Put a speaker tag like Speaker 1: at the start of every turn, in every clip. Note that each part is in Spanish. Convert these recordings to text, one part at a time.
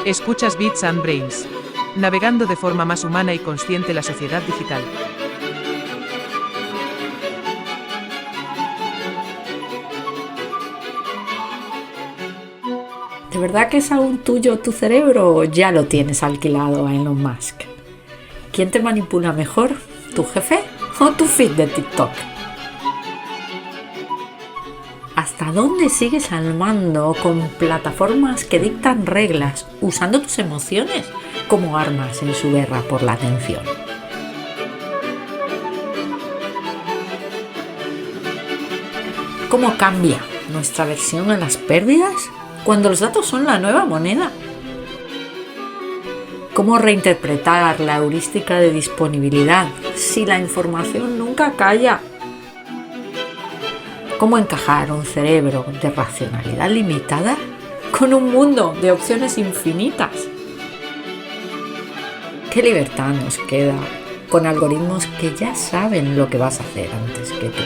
Speaker 1: Escuchas Bits and Brains. Navegando de forma más humana y consciente la sociedad digital.
Speaker 2: ¿De verdad que es aún tuyo tu cerebro o ya lo tienes alquilado a Elon Musk? ¿Quién te manipula mejor? ¿Tu jefe o tu feed de TikTok? ¿Hasta dónde sigues al mando con plataformas que dictan reglas usando tus emociones como armas en su guerra por la atención? ¿Cómo cambia nuestra versión a las pérdidas cuando los datos son la nueva moneda? ¿Cómo reinterpretar la heurística de disponibilidad si la información nunca calla? ¿Cómo encajar un cerebro de racionalidad limitada con un mundo de opciones infinitas? ¿Qué libertad nos queda con algoritmos que ya saben lo que vas a hacer antes que tú?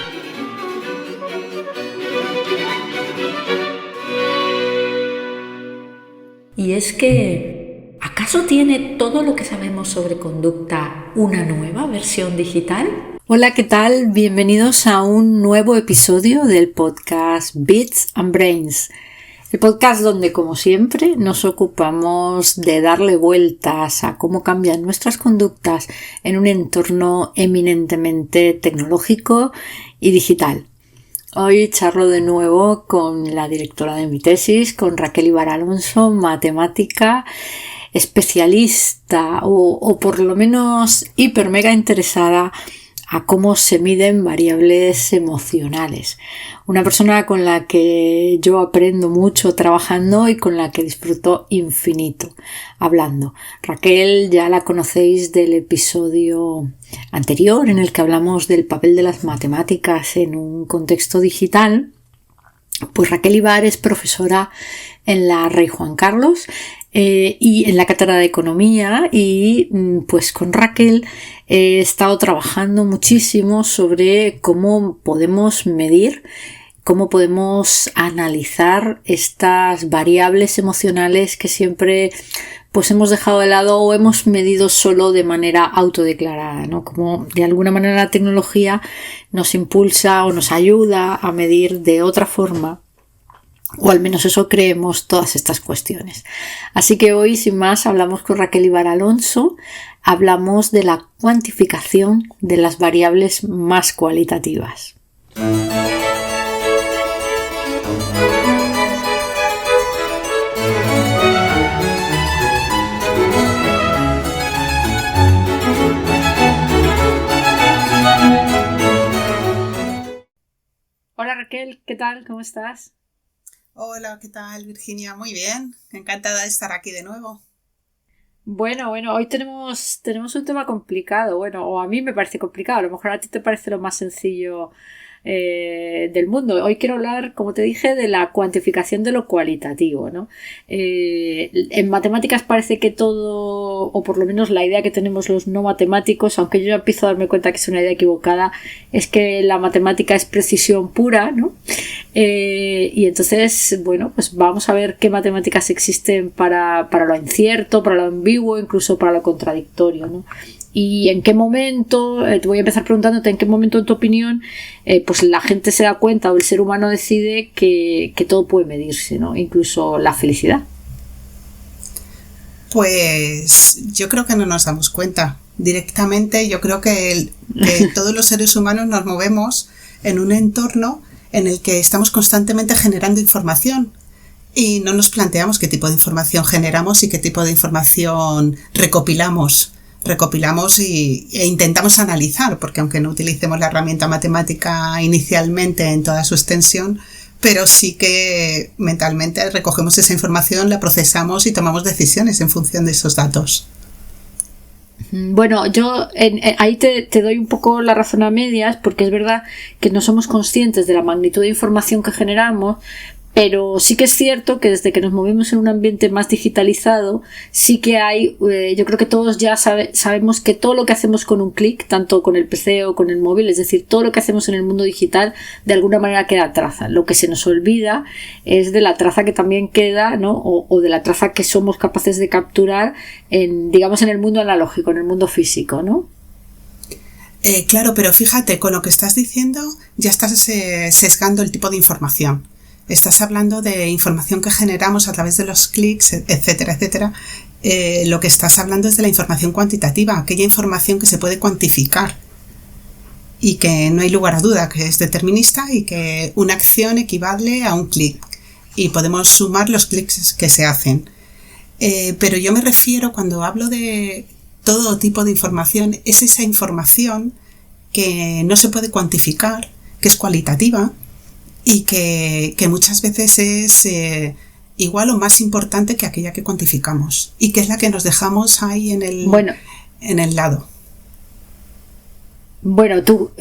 Speaker 2: Y es que, ¿acaso tiene todo lo que sabemos sobre conducta una nueva versión digital? Hola, ¿qué tal? Bienvenidos a un nuevo episodio del podcast Bits and Brains. El podcast donde, como siempre, nos ocupamos de darle vueltas a cómo cambian nuestras conductas en un entorno eminentemente tecnológico y digital. Hoy charlo de nuevo con la directora de mi tesis, con Raquel Ibar Alonso, matemática, especialista o por lo menos hiper mega interesada a cómo se miden variables emocionales. Una persona con la que yo aprendo mucho trabajando y con la que disfruto infinito hablando. Raquel ya la conocéis del episodio anterior en el que hablamos del papel de las matemáticas en un contexto digital. Pues Raquel Ibar es profesora en la Rey Juan Carlos y en la cátedra de economía, y pues con Raquel he estado trabajando muchísimo sobre cómo podemos medir, cómo podemos analizar estas variables emocionales que siempre pues hemos dejado de lado o hemos medido solo de manera autodeclarada, ¿no? Como de alguna manera la tecnología nos impulsa o nos ayuda a medir de otra forma, o al menos eso creemos, todas estas cuestiones. Así que hoy, sin más, hablamos con Raquel Ibar Alonso, hablamos de la cuantificación de las variables más cualitativas. Hola Raquel, ¿qué tal? ¿Cómo estás?
Speaker 3: Hola, ¿qué tal, Virginia? Muy bien, encantada de estar aquí de nuevo.
Speaker 2: Bueno, hoy tenemos un tema complicado, o a mí me parece complicado, a lo mejor a ti te parece lo más sencillo del mundo. Hoy quiero hablar, como te dije, de la cuantificación de lo cualitativo, ¿no? En matemáticas parece que todo, o por lo menos la idea que tenemos los no matemáticos, aunque yo ya empiezo a darme cuenta que es una idea equivocada, es que la matemática es precisión pura, ¿no? Y entonces, bueno, pues vamos a ver qué matemáticas existen para lo incierto, para lo ambiguo, incluso para lo contradictorio, ¿no? Y en qué momento, te voy a empezar preguntándote en qué momento, en tu opinión, pues la gente se da cuenta o el ser humano decide que todo puede medirse, ¿no? Incluso la felicidad.
Speaker 3: Pues yo creo que no nos damos cuenta. Directamente yo creo que todos los seres humanos nos movemos en un entorno en el que estamos constantemente generando información y no nos planteamos qué tipo de información generamos y qué tipo de información recopilamos e intentamos analizar, porque aunque no utilicemos la herramienta matemática inicialmente en toda su extensión, pero sí que mentalmente recogemos esa información, la procesamos y tomamos decisiones en función de esos datos.
Speaker 2: Bueno, yo ahí te doy un poco la razón a medias, porque es verdad que no somos conscientes de la magnitud de información que generamos, Pero sí que es cierto que desde que nos movemos en un ambiente más digitalizado, sí que hay, yo creo que todos ya sabemos que todo lo que hacemos con un clic, tanto con el PC o con el móvil, es decir, todo lo que hacemos en el mundo digital, de alguna manera queda traza. Lo que se nos olvida es de la traza que también queda, ¿no? O de la traza que somos capaces de capturar digamos, en el mundo analógico, en el mundo físico, ¿no?
Speaker 3: Claro, pero fíjate, con lo que estás diciendo ya estás sesgando el tipo de información. Estás hablando de información que generamos a través de los clics, etcétera, etcétera. Lo que estás hablando es de la información cuantitativa, aquella información que se puede cuantificar y que no hay lugar a duda, que es determinista y que una acción equivale a un clic y podemos sumar los clics que se hacen. Pero yo me refiero, cuando hablo de todo tipo de información, es esa información que no se puede cuantificar, que es cualitativa y que muchas veces es igual o más importante que aquella que cuantificamos y que es la que nos dejamos ahí en el lado.
Speaker 2: Bueno, tú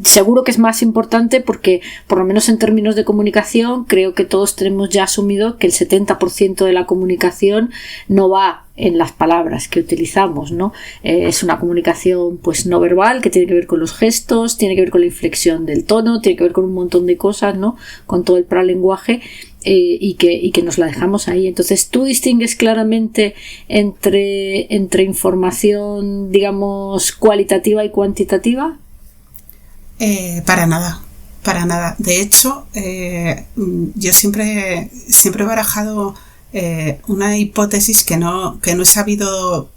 Speaker 2: seguro que es más importante porque, por lo menos en términos de comunicación, creo que todos tenemos ya asumido que el 70% de la comunicación no va en las palabras que utilizamos, ¿no? Es una comunicación pues no verbal que tiene que ver con los gestos, tiene que ver con la inflexión del tono, tiene que ver con un montón de cosas, ¿no? Con todo el paralenguaje y que nos la dejamos ahí. Entonces, ¿tú distingues claramente entre información, digamos, cualitativa y cuantitativa?
Speaker 3: Para nada. De hecho, yo siempre he barajado una hipótesis que no he sabido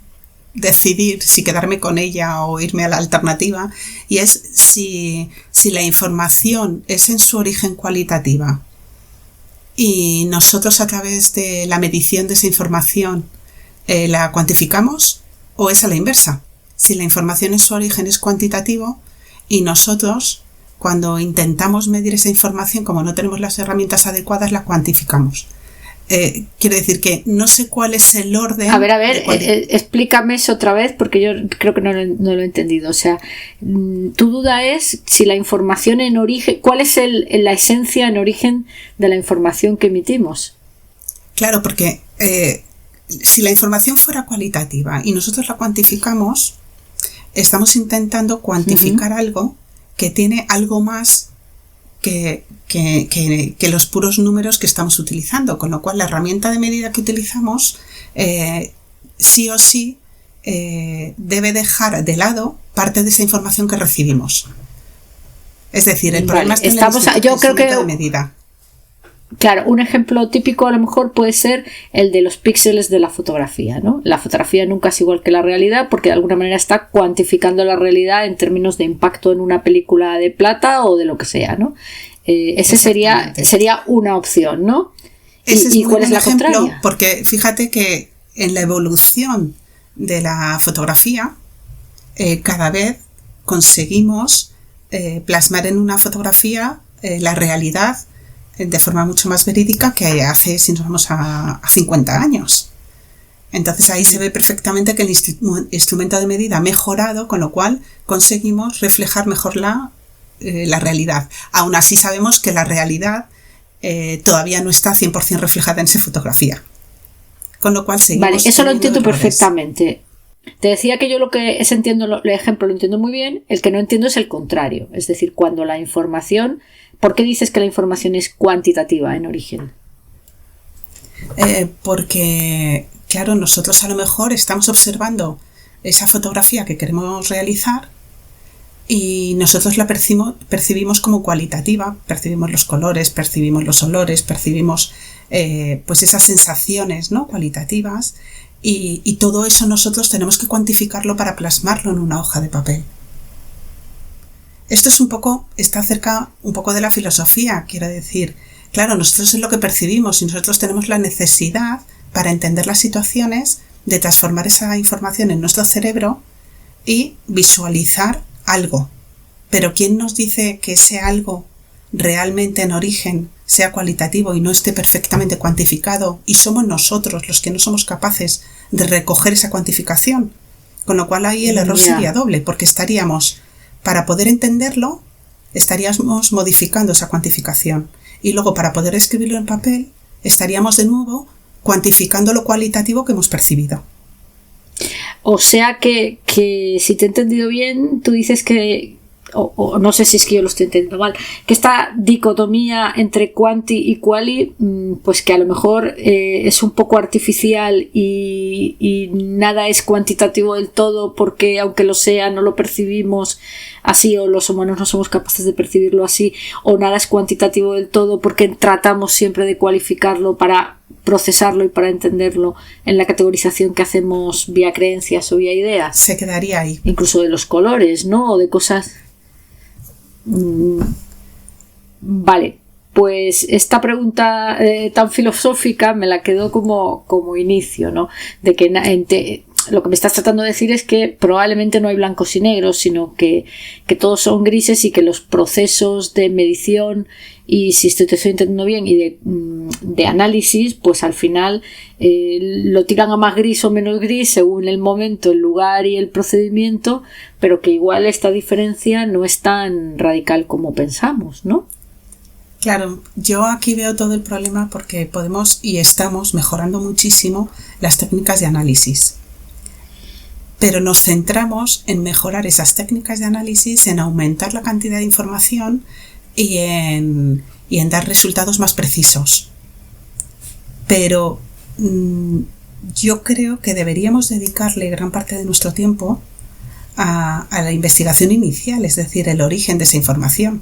Speaker 3: decidir si quedarme con ella o irme a la alternativa, y es si la información es en su origen cualitativa y nosotros a través de la medición de esa información la cuantificamos, o es a la inversa, si la información en su origen es cuantitativo y nosotros, cuando intentamos medir esa información, como no tenemos las herramientas adecuadas, la cuantificamos. Quiero decir que no sé cuál es el orden.
Speaker 2: A ver, explícame eso otra vez porque yo creo que no lo he entendido. O sea, tu duda es si la información en origen, ¿cuál es la esencia en origen de la información que emitimos?
Speaker 3: Claro, porque si la información fuera cualitativa y nosotros la cuantificamos, estamos intentando cuantificar algo que tiene algo más que los puros números que estamos utilizando, con lo cual la herramienta de medida que utilizamos sí o sí debe dejar de lado parte de esa información que recibimos. Es decir, el problema está en el instrumento de medida.
Speaker 2: Claro, un ejemplo típico a lo mejor puede ser el de los píxeles de la fotografía, ¿no? La fotografía nunca es igual que la realidad porque de alguna manera está cuantificando la realidad en términos de impacto en una película de plata o de lo que sea, ¿no? Ese sería una opción, ¿no?
Speaker 3: ¿Y cuál es la contraria? Porque fíjate que en la evolución de la fotografía cada vez conseguimos plasmar en una fotografía la realidad de forma mucho más verídica que hace, si nos vamos a 50 años. Entonces ahí se ve perfectamente que el instrumento de medida ha mejorado, con lo cual conseguimos reflejar mejor la realidad. Aún así sabemos que la realidad todavía no está 100% reflejada en esa fotografía. Con lo cual seguimos... Vale,
Speaker 2: eso lo entiendo perfectamente. Te decía que yo el ejemplo lo entiendo muy bien, el que no entiendo es el contrario. Es decir, cuando la información... ¿Por qué dices que la información es cuantitativa en origen?
Speaker 3: Porque, claro, nosotros a lo mejor estamos observando esa fotografía que queremos realizar y nosotros la percibimos como cualitativa, percibimos los colores, percibimos los olores, percibimos pues esas sensaciones, ¿no?, cualitativas, y todo eso nosotros tenemos que cuantificarlo para plasmarlo en una hoja de papel. Esto está cerca un poco de la filosofía, quiero decir. Claro, nosotros es lo que percibimos y nosotros tenemos la necesidad, para entender las situaciones, de transformar esa información en nuestro cerebro y visualizar algo. Pero ¿quién nos dice que ese algo realmente en origen sea cualitativo y no esté perfectamente cuantificado? Y somos nosotros los que no somos capaces de recoger esa cuantificación. Con lo cual ahí el error sería doble, porque para poder entenderlo, estaríamos modificando esa cuantificación. Y luego, para poder escribirlo en papel, estaríamos de nuevo cuantificando lo cualitativo que hemos percibido.
Speaker 2: O sea que si te he entendido bien, tú dices que, o no sé si es que yo lo estoy entendiendo mal, que esta dicotomía entre quanti y quali, pues que a lo mejor es un poco artificial y nada es cuantitativo del todo, porque aunque lo sea no lo percibimos así, o los humanos no somos capaces de percibirlo así, o nada es cuantitativo del todo porque tratamos siempre de cualificarlo para procesarlo y para entenderlo en la categorización que hacemos vía creencias o vía ideas.
Speaker 3: Se quedaría ahí.
Speaker 2: Incluso de los colores, ¿no? O de cosas... Vale, pues esta pregunta tan filosófica me la quedo como inicio, ¿no? De que lo que me estás tratando de decir es que probablemente no hay blancos y negros, sino que todos son grises, y que los procesos de medición, y si te estoy entendiendo bien, y de análisis, pues al final lo tiran a más gris o menos gris según el momento, el lugar y el procedimiento, pero que igual esta diferencia no es tan radical como pensamos, ¿no?
Speaker 3: Claro, yo aquí veo todo el problema porque podemos y estamos mejorando muchísimo las técnicas de análisis. Pero nos centramos en mejorar esas técnicas de análisis, en aumentar la cantidad de información y en dar resultados más precisos. Pero yo creo que deberíamos dedicarle gran parte de nuestro tiempo a la investigación inicial, es decir, el origen de esa información.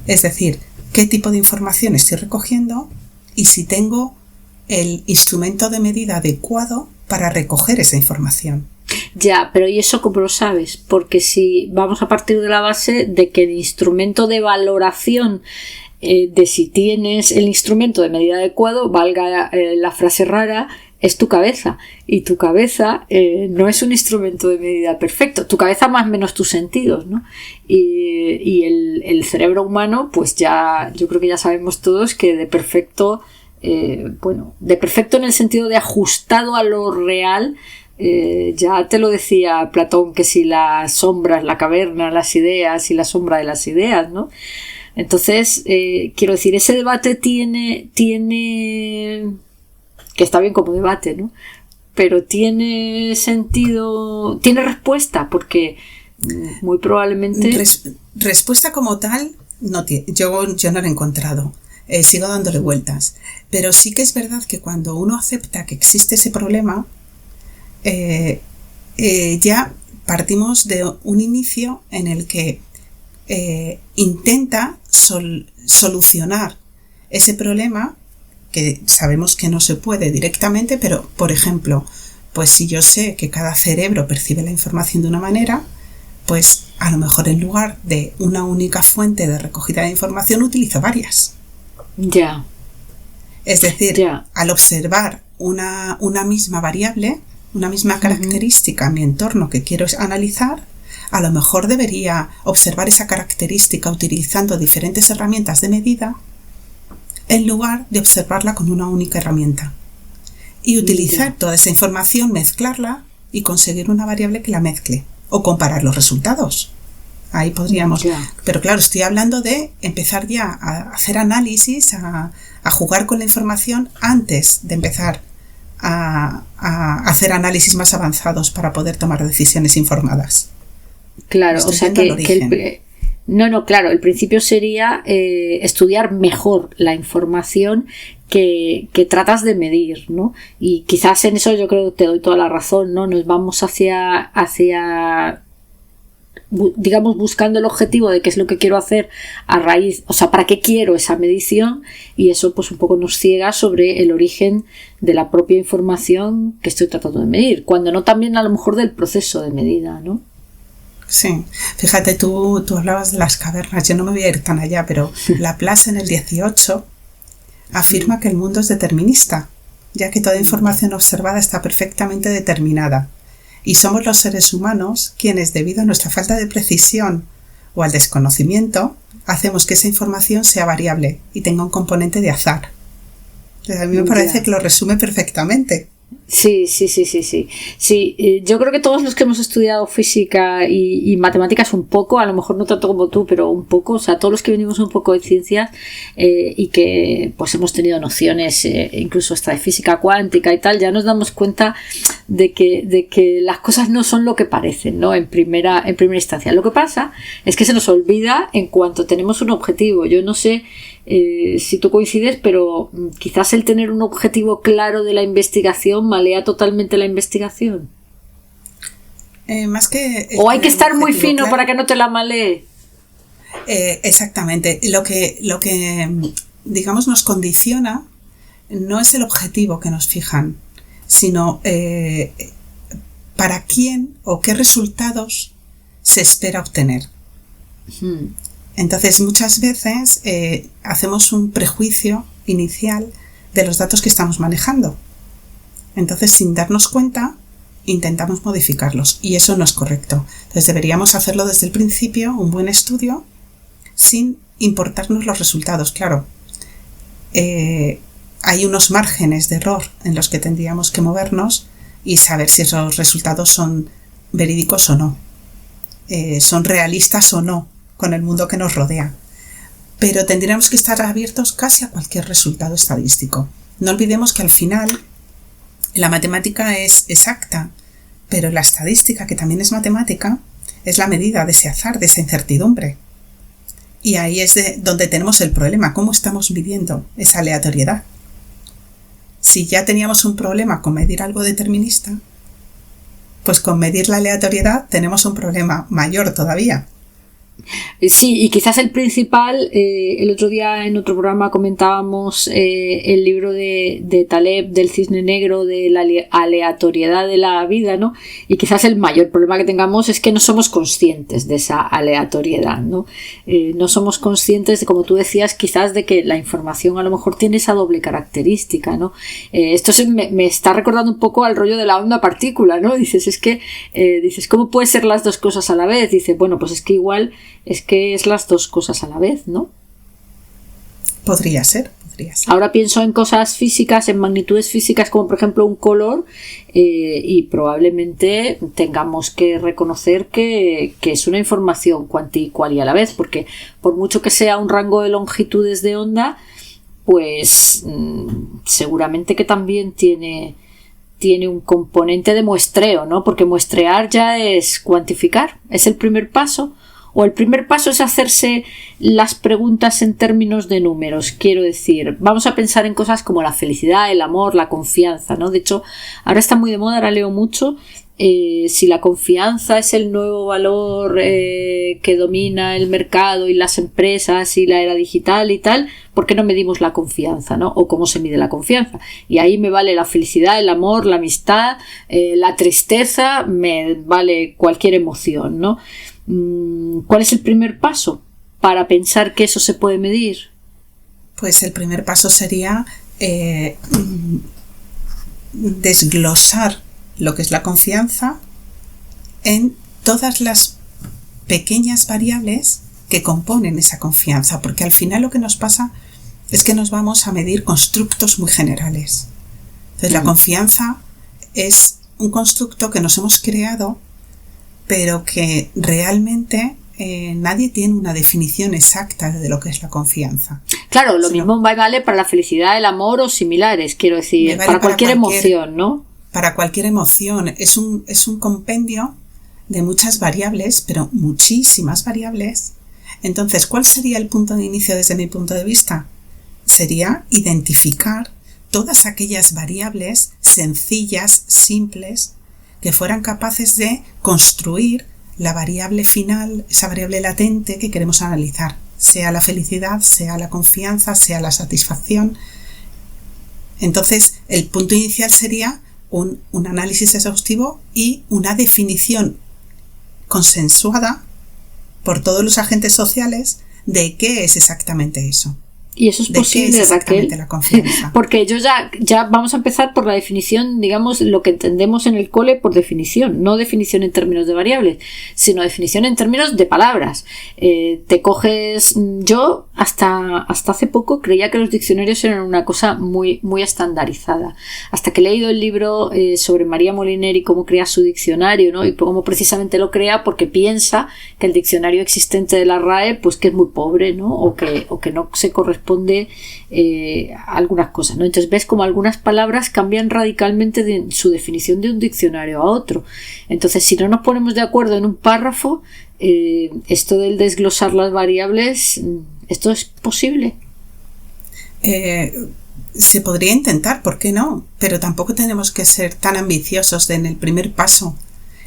Speaker 3: Es decir, qué tipo de información estoy recogiendo y si tengo el instrumento de medida adecuado para recoger esa información.
Speaker 2: Ya, pero ¿y eso cómo lo sabes? Porque si vamos a partir de la base de que el instrumento de valoración de si tienes el instrumento de medida adecuado, valga la frase rara, es tu cabeza. Y tu cabeza no es un instrumento de medida perfecto. Tu cabeza más menos tus sentidos, ¿no? Y el cerebro humano, pues ya, yo creo que ya sabemos todos que de perfecto, de perfecto en el sentido de ajustado a lo real. Ya te lo decía Platón, que si la sombra es la caverna, las ideas, y la sombra de las ideas, ¿no? Entonces, quiero decir, ese debate tiene que está bien como debate, ¿no? Pero tiene sentido, tiene respuesta, porque muy probablemente...
Speaker 3: Respuesta como tal, no tiene, yo no la he encontrado. Sigo dándole vueltas. Pero sí que es verdad que cuando uno acepta que existe ese problema, ya partimos de un inicio en el que intenta solucionar ese problema, que sabemos que no se puede directamente, pero por ejemplo, pues si yo sé que cada cerebro percibe la información de una manera, pues a lo mejor en lugar de una única fuente de recogida de información utilizo varias.
Speaker 2: Ya.
Speaker 3: Es decir, al observar una misma variable, una misma característica en mi entorno que quiero analizar, a lo mejor debería observar esa característica utilizando diferentes herramientas de medida en lugar de observarla con una única herramienta. Y utilizar toda esa información, mezclarla y conseguir una variable que la mezcle. O comparar los resultados. Ahí podríamos... Pero claro, estoy hablando de empezar ya a hacer análisis, a jugar con la información antes de empezar a hacer análisis más avanzados para poder tomar decisiones claras.
Speaker 2: Claro, o sea que claro, el principio sería estudiar mejor la información que tratas de medir, ¿no? Y quizás en eso yo creo que te doy toda la razón, ¿no? Nos vamos hacia digamos, buscando el objetivo de qué es lo que quiero hacer a raíz, o sea, para qué quiero esa medición, y eso pues un poco nos ciega sobre el origen de la propia información que estoy tratando de medir, cuando no también a lo mejor del proceso de medida, ¿no?
Speaker 3: Sí, fíjate, tú hablabas de las cavernas, yo no me voy a ir tan allá, pero Laplace en el 18 afirma que el mundo es determinista, ya que toda información observada está perfectamente determinada. Y somos los seres humanos quienes, debido a nuestra falta de precisión o al desconocimiento, hacemos que esa información sea variable y tenga un componente de azar. Entonces, a mí me parece que lo resume perfectamente.
Speaker 2: Sí. Sí, yo creo que todos los que hemos estudiado física y matemáticas un poco, a lo mejor no tanto como tú, pero un poco, o sea, todos los que venimos un poco de ciencias y que pues hemos tenido nociones incluso hasta de física cuántica y tal, ya nos damos cuenta de que las cosas no son lo que parecen, ¿no? En primera instancia. Lo que pasa es que se nos olvida en cuanto tenemos un objetivo. Yo no sé si tú coincides, pero quizás el tener un objetivo claro de la investigación malea totalmente la investigación.
Speaker 3: Más que
Speaker 2: o hay que estar muy fino claro, para que no te la malee.
Speaker 3: Exactamente. Lo que digamos nos condiciona no es el objetivo que nos fijan, sino para quién o qué resultados se espera obtener. Entonces, muchas veces hacemos un prejuicio inicial de los datos que estamos manejando. Entonces, sin darnos cuenta, intentamos modificarlos y eso no es correcto. Entonces, deberíamos hacerlo desde el principio, un buen estudio, sin importarnos los resultados. Claro, hay unos márgenes de error en los que tendríamos que movernos y saber si esos resultados son verídicos o no, son realistas o no con el mundo que nos rodea. Pero tendríamos que estar abiertos casi a cualquier resultado estadístico. No olvidemos que al final la matemática es exacta, pero la estadística, que también es matemática, es la medida de ese azar, de esa incertidumbre. Y ahí es donde tenemos el problema, cómo estamos midiendo esa aleatoriedad. Si ya teníamos un problema con medir algo determinista, pues con medir la aleatoriedad tenemos un problema mayor todavía.
Speaker 2: Sí, y quizás el principal, el otro día en otro programa comentábamos el libro de Taleb, del cisne negro, de la aleatoriedad de la vida, ¿no? Y quizás el mayor problema que tengamos es que no somos conscientes de esa aleatoriedad, ¿no? No somos conscientes de, como tú decías, quizás de que la información a lo mejor tiene esa doble característica, ¿no? Esto me está recordando un poco al rollo de la onda partícula, ¿no? Dices, ¿cómo puede ser las dos cosas a la vez? Dice, bueno, pues es que igual es que es las dos cosas a la vez, ¿no?
Speaker 3: Podría ser.
Speaker 2: Ahora pienso en cosas físicas, en magnitudes físicas, como por ejemplo un color, y probablemente tengamos que reconocer que es una información cuanticual y a la vez, porque por mucho que sea un rango de longitudes de onda, pues seguramente que también tiene un componente de muestreo, ¿no? Porque muestrear ya es cuantificar, es el primer paso. O el primer paso es hacerse las preguntas en términos de números. Quiero decir, vamos a pensar en cosas como la felicidad, el amor, la confianza, ¿no? De hecho, ahora está muy de moda, ahora leo mucho, si la confianza es el nuevo valor que domina el mercado y las empresas y la era digital y tal, ¿por qué no medimos la confianza, ¿no? O cómo se mide la confianza. Y ahí me vale la felicidad, el amor, la amistad, la tristeza, me vale cualquier emoción, ¿no? ¿Cuál es el primer paso para pensar que eso se puede medir?
Speaker 3: Pues el primer paso sería desglosar lo que es la confianza en todas las pequeñas variables que componen esa confianza, porque al final lo que nos pasa es que nos vamos a medir constructos muy generales. Entonces la confianza es un constructo que nos hemos creado, pero que realmente nadie tiene una definición exacta de lo que es la confianza.
Speaker 2: Claro, lo mismo vale para la felicidad, el amor o similares, quiero decir, vale para cualquier emoción, ¿no?
Speaker 3: Para cualquier emoción. Es un compendio de muchas variables, pero muchísimas variables. Entonces, ¿cuál sería el punto de inicio desde mi punto de vista? Sería identificar todas aquellas variables sencillas, simples, que fueran capaces de construir la variable final, esa variable latente que queremos analizar, sea la felicidad, sea la confianza, sea la satisfacción. Entonces, el punto inicial sería un análisis exhaustivo y una definición consensuada por todos los agentes sociales de qué es exactamente eso.
Speaker 2: Y eso es posible, Raquel,
Speaker 3: la confianza.
Speaker 2: Porque ellos ya vamos a empezar por la definición, digamos, lo que entendemos en el cole por definición, no definición en términos de variables, sino definición en términos de palabras. Te coges, yo hasta hace poco creía que los diccionarios eran una cosa muy, muy estandarizada. Hasta que he leído el libro sobre María Moliner y cómo crea su diccionario, ¿no? Y cómo precisamente lo crea porque piensa que el diccionario existente de la RAE, pues que es muy pobre, ¿no? O que no se corresponde a algunas cosas, ¿no? Entonces ves como algunas palabras cambian radicalmente de su definición de un diccionario a otro. Entonces, si no nos ponemos de acuerdo en un párrafo, esto del desglosar las variables, ¿esto es posible?
Speaker 3: Se podría intentar, ¿por qué no? Pero tampoco tenemos que ser tan ambiciosos en el primer paso,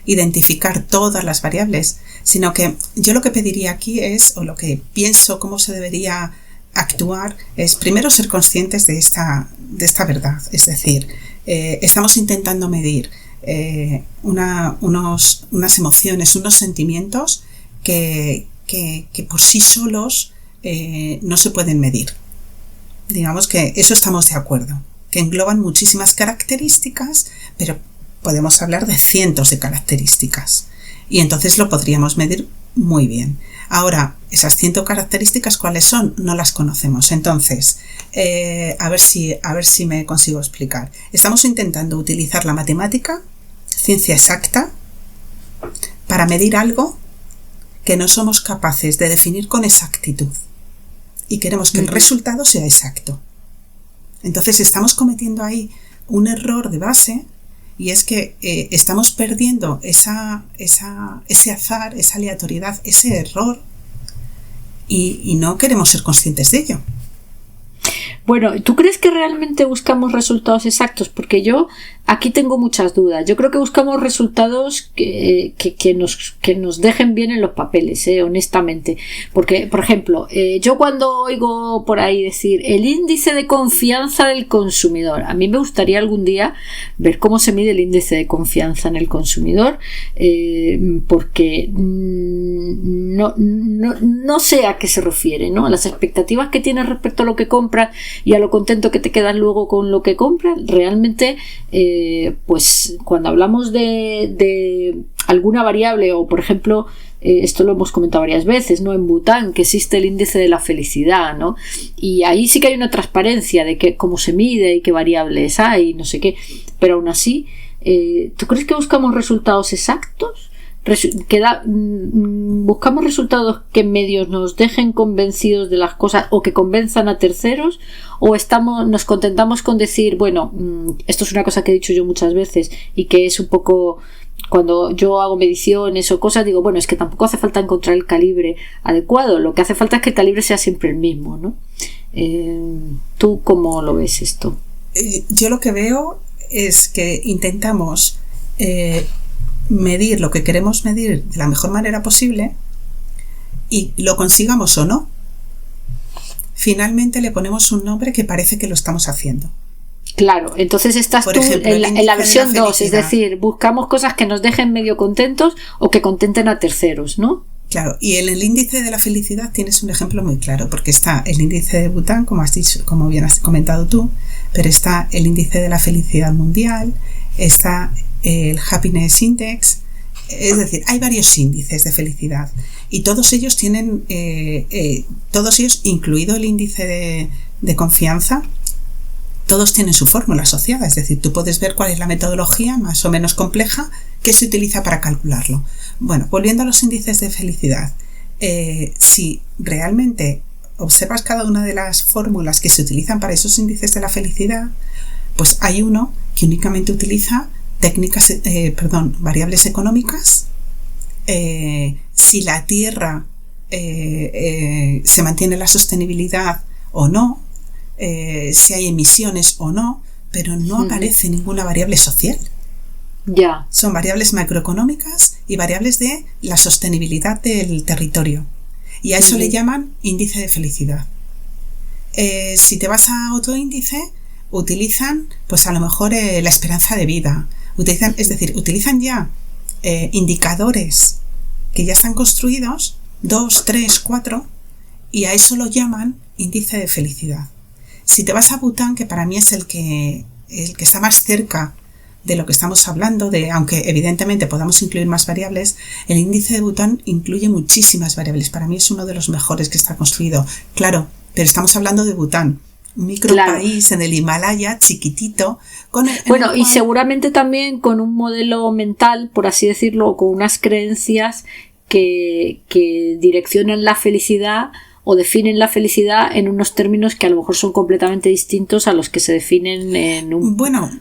Speaker 3: identificar todas las variables, sino que yo lo que pediría aquí es, o lo que pienso cómo se debería actuar, es primero ser conscientes de esta verdad. Es decir, estamos intentando medir unas emociones, unos sentimientos que por sí solos no se pueden medir. Digamos que eso estamos de acuerdo, que engloban muchísimas características, pero podemos hablar de cientos de características y entonces lo podríamos medir muy bien. Ahora, esas 100 características, ¿cuáles son? No las conocemos. Entonces, a ver si me consigo explicar. Estamos intentando utilizar la matemática, ciencia exacta, para medir algo que no somos capaces de definir con exactitud. Y queremos que el resultado sea exacto. Entonces estamos cometiendo ahí un error de base, y es que estamos perdiendo ese azar, esa aleatoriedad, ese error, y no queremos ser conscientes de ello.
Speaker 2: Bueno, ¿tú crees que realmente buscamos resultados exactos? Porque yo aquí tengo muchas dudas. Yo creo que buscamos resultados que nos dejen bien en los papeles, honestamente. Porque, por ejemplo, yo cuando oigo por ahí decir el índice de confianza del consumidor, a mí me gustaría algún día ver cómo se mide el índice de confianza en el consumidor, porque no sé a qué se refiere, ¿no? A las expectativas que tienes respecto a lo que compras y a lo contento que te quedas luego con lo que compras. Realmente, pues cuando hablamos de alguna variable, o por ejemplo, esto lo hemos comentado varias veces, ¿no? En Bután, que existe el índice de la felicidad, ¿no? Y ahí sí que hay una transparencia de cómo se mide y qué variables hay, no sé qué, pero aún así, ¿tú crees que buscamos resultados exactos? ¿Buscamos resultados que en medios nos dejen convencidos de las cosas o que convenzan a terceros? ¿O nos contentamos con decir, bueno, esto es una cosa que he dicho yo muchas veces y que es un poco, cuando yo hago mediciones o cosas, digo, bueno, es que tampoco hace falta encontrar el calibre adecuado, lo que hace falta es que el calibre sea siempre el mismo, ¿no? ¿Tú cómo lo ves esto?
Speaker 3: Yo lo que veo es que intentamos medir lo que queremos medir de la mejor manera posible, y lo consigamos o no, finalmente le ponemos un nombre que parece que lo estamos haciendo.
Speaker 2: Claro, entonces estás por tú ejemplo, en la versión 2, es decir, buscamos cosas que nos dejen medio contentos o que contenten a terceros, ¿no?
Speaker 3: Claro, y en el índice de la felicidad tienes un ejemplo muy claro, porque está el índice de Bután, como has dicho, como bien has comentado tú, pero está el índice de la felicidad mundial, está el Happiness Index, es decir, hay varios índices de felicidad y todos ellos tienen, incluido el índice de confianza, todos tienen su fórmula asociada, es decir, tú puedes ver cuál es la metodología más o menos compleja que se utiliza para calcularlo. Bueno, volviendo a los índices de felicidad, si realmente observas cada una de las fórmulas que se utilizan para esos índices de la felicidad, pues hay uno que únicamente utiliza variables económicas, si la Tierra se mantiene la sostenibilidad o no, si hay emisiones o no, pero no aparece ninguna variable social.
Speaker 2: Ya.
Speaker 3: Son variables macroeconómicas y variables de la sostenibilidad del territorio. Y a eso le llaman índice de felicidad. Si te vas a otro índice, utilizan, pues a lo mejor la esperanza de vida. Utilizan ya indicadores que ya están construidos, 2, 3, 4, y a eso lo llaman índice de felicidad. Si te vas a Bután, que para mí es el que está más cerca de lo que estamos hablando, aunque evidentemente podamos incluir más variables, el índice de Bután incluye muchísimas variables. Para mí es uno de los mejores que está construido. Claro, pero estamos hablando de Bután, un micropaís en el Himalaya, chiquitito.
Speaker 2: Y seguramente también con un modelo mental, por así decirlo, con unas creencias que direccionan la felicidad o definen la felicidad en unos términos que a lo mejor son completamente distintos a los que se definen en un...
Speaker 3: Bueno,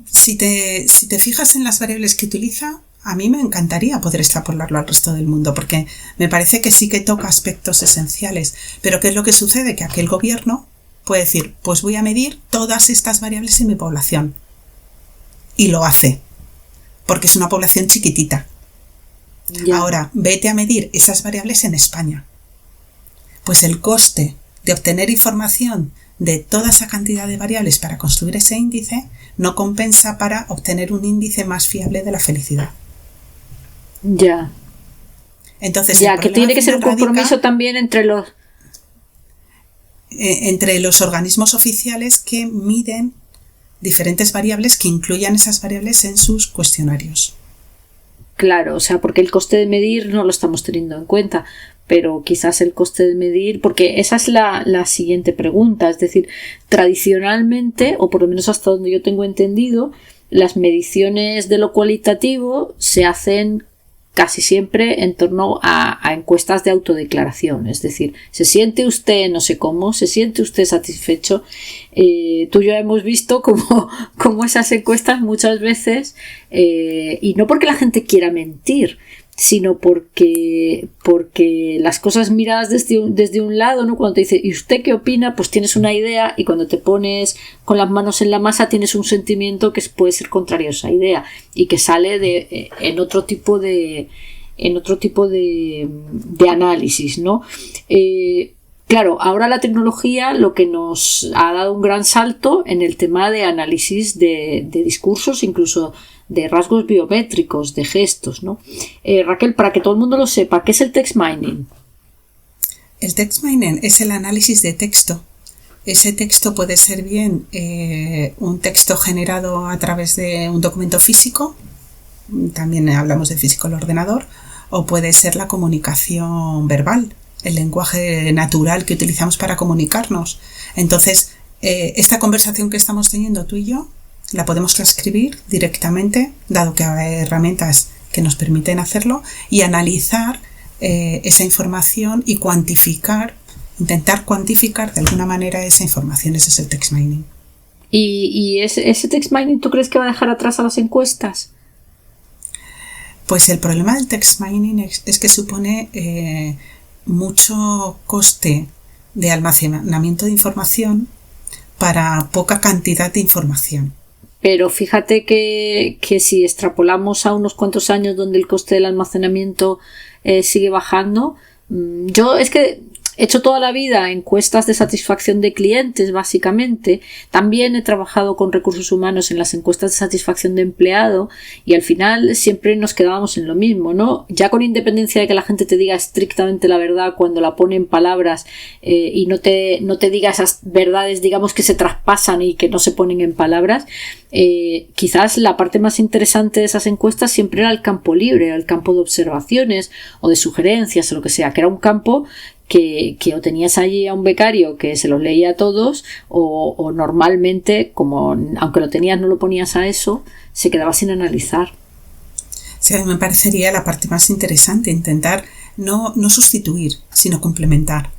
Speaker 3: si te fijas en las variables que utiliza, a mí me encantaría poder extrapolarlo al resto del mundo, porque me parece que sí que toca aspectos esenciales. Pero ¿qué es lo que sucede? Que aquel gobierno puede decir, pues voy a medir todas estas variables en mi población. Y lo hace, porque es una población chiquitita. Ya. Ahora, vete a medir esas variables en España. Pues el coste de obtener información de toda esa cantidad de variables para construir ese índice no compensa para obtener un índice más fiable de la felicidad.
Speaker 2: Ya.
Speaker 3: Entonces,
Speaker 2: ya, que tiene que ser un compromiso también entre
Speaker 3: los organismos oficiales que miden diferentes variables, que incluyan esas variables en sus cuestionarios.
Speaker 2: Claro, o sea, porque el coste de medir no lo estamos teniendo en cuenta, pero quizás el coste de medir, porque esa es la siguiente pregunta, es decir, tradicionalmente, o por lo menos hasta donde yo tengo entendido, las mediciones de lo cualitativo se hacen casi siempre en torno a encuestas de autodeclaración, es decir, ¿se siente usted no sé cómo? ¿Se siente usted satisfecho? Tú y yo hemos visto como esas encuestas muchas veces, y no porque la gente quiera mentir, sino porque las cosas miradas desde un lado, ¿no? Cuando te dice, ¿y usted qué opina? Pues tienes una idea, y cuando te pones con las manos en la masa tienes un sentimiento que puede ser contrario a esa idea y que sale en otro tipo de análisis, ¿no? Claro, ahora la tecnología lo que nos ha dado un gran salto en el tema de análisis de discursos, incluso de rasgos biométricos, de gestos, ¿no? Raquel, para que todo el mundo lo sepa, ¿qué es el text mining?
Speaker 3: El text mining es el análisis de texto. Ese texto puede ser bien un texto generado a través de un documento físico, también hablamos de físico al ordenador, o puede ser la comunicación verbal, el lenguaje natural que utilizamos para comunicarnos. Entonces, esta conversación que estamos teniendo tú y yo, la podemos transcribir directamente, dado que hay herramientas que nos permiten hacerlo, y analizar esa información y intentar cuantificar de alguna manera esa información. Ese es el text mining.
Speaker 2: ¿Y ese text mining tú crees que va a dejar atrás a las encuestas?
Speaker 3: Pues el problema del text mining es que supone mucho coste de almacenamiento de información para poca cantidad de información.
Speaker 2: Pero fíjate que si extrapolamos a unos cuantos años donde el coste del almacenamiento sigue bajando, yo es que he hecho toda la vida encuestas de satisfacción de clientes, básicamente. También he trabajado con recursos humanos en las encuestas de satisfacción de empleado y al final siempre nos quedábamos en lo mismo, ¿no? Ya con independencia de que la gente te diga estrictamente la verdad cuando la pone en palabras y no te diga esas verdades, digamos, que se traspasan y que no se ponen en palabras, quizás la parte más interesante de esas encuestas siempre era el campo libre, el campo de observaciones o de sugerencias o lo que sea, que era un campo que o tenías allí a un becario que se los leía a todos o normalmente, como aunque lo tenías no lo ponías a eso, se quedaba sin analizar.
Speaker 3: Sí, a mí me parecería la parte más interesante, intentar no sustituir, sino complementar.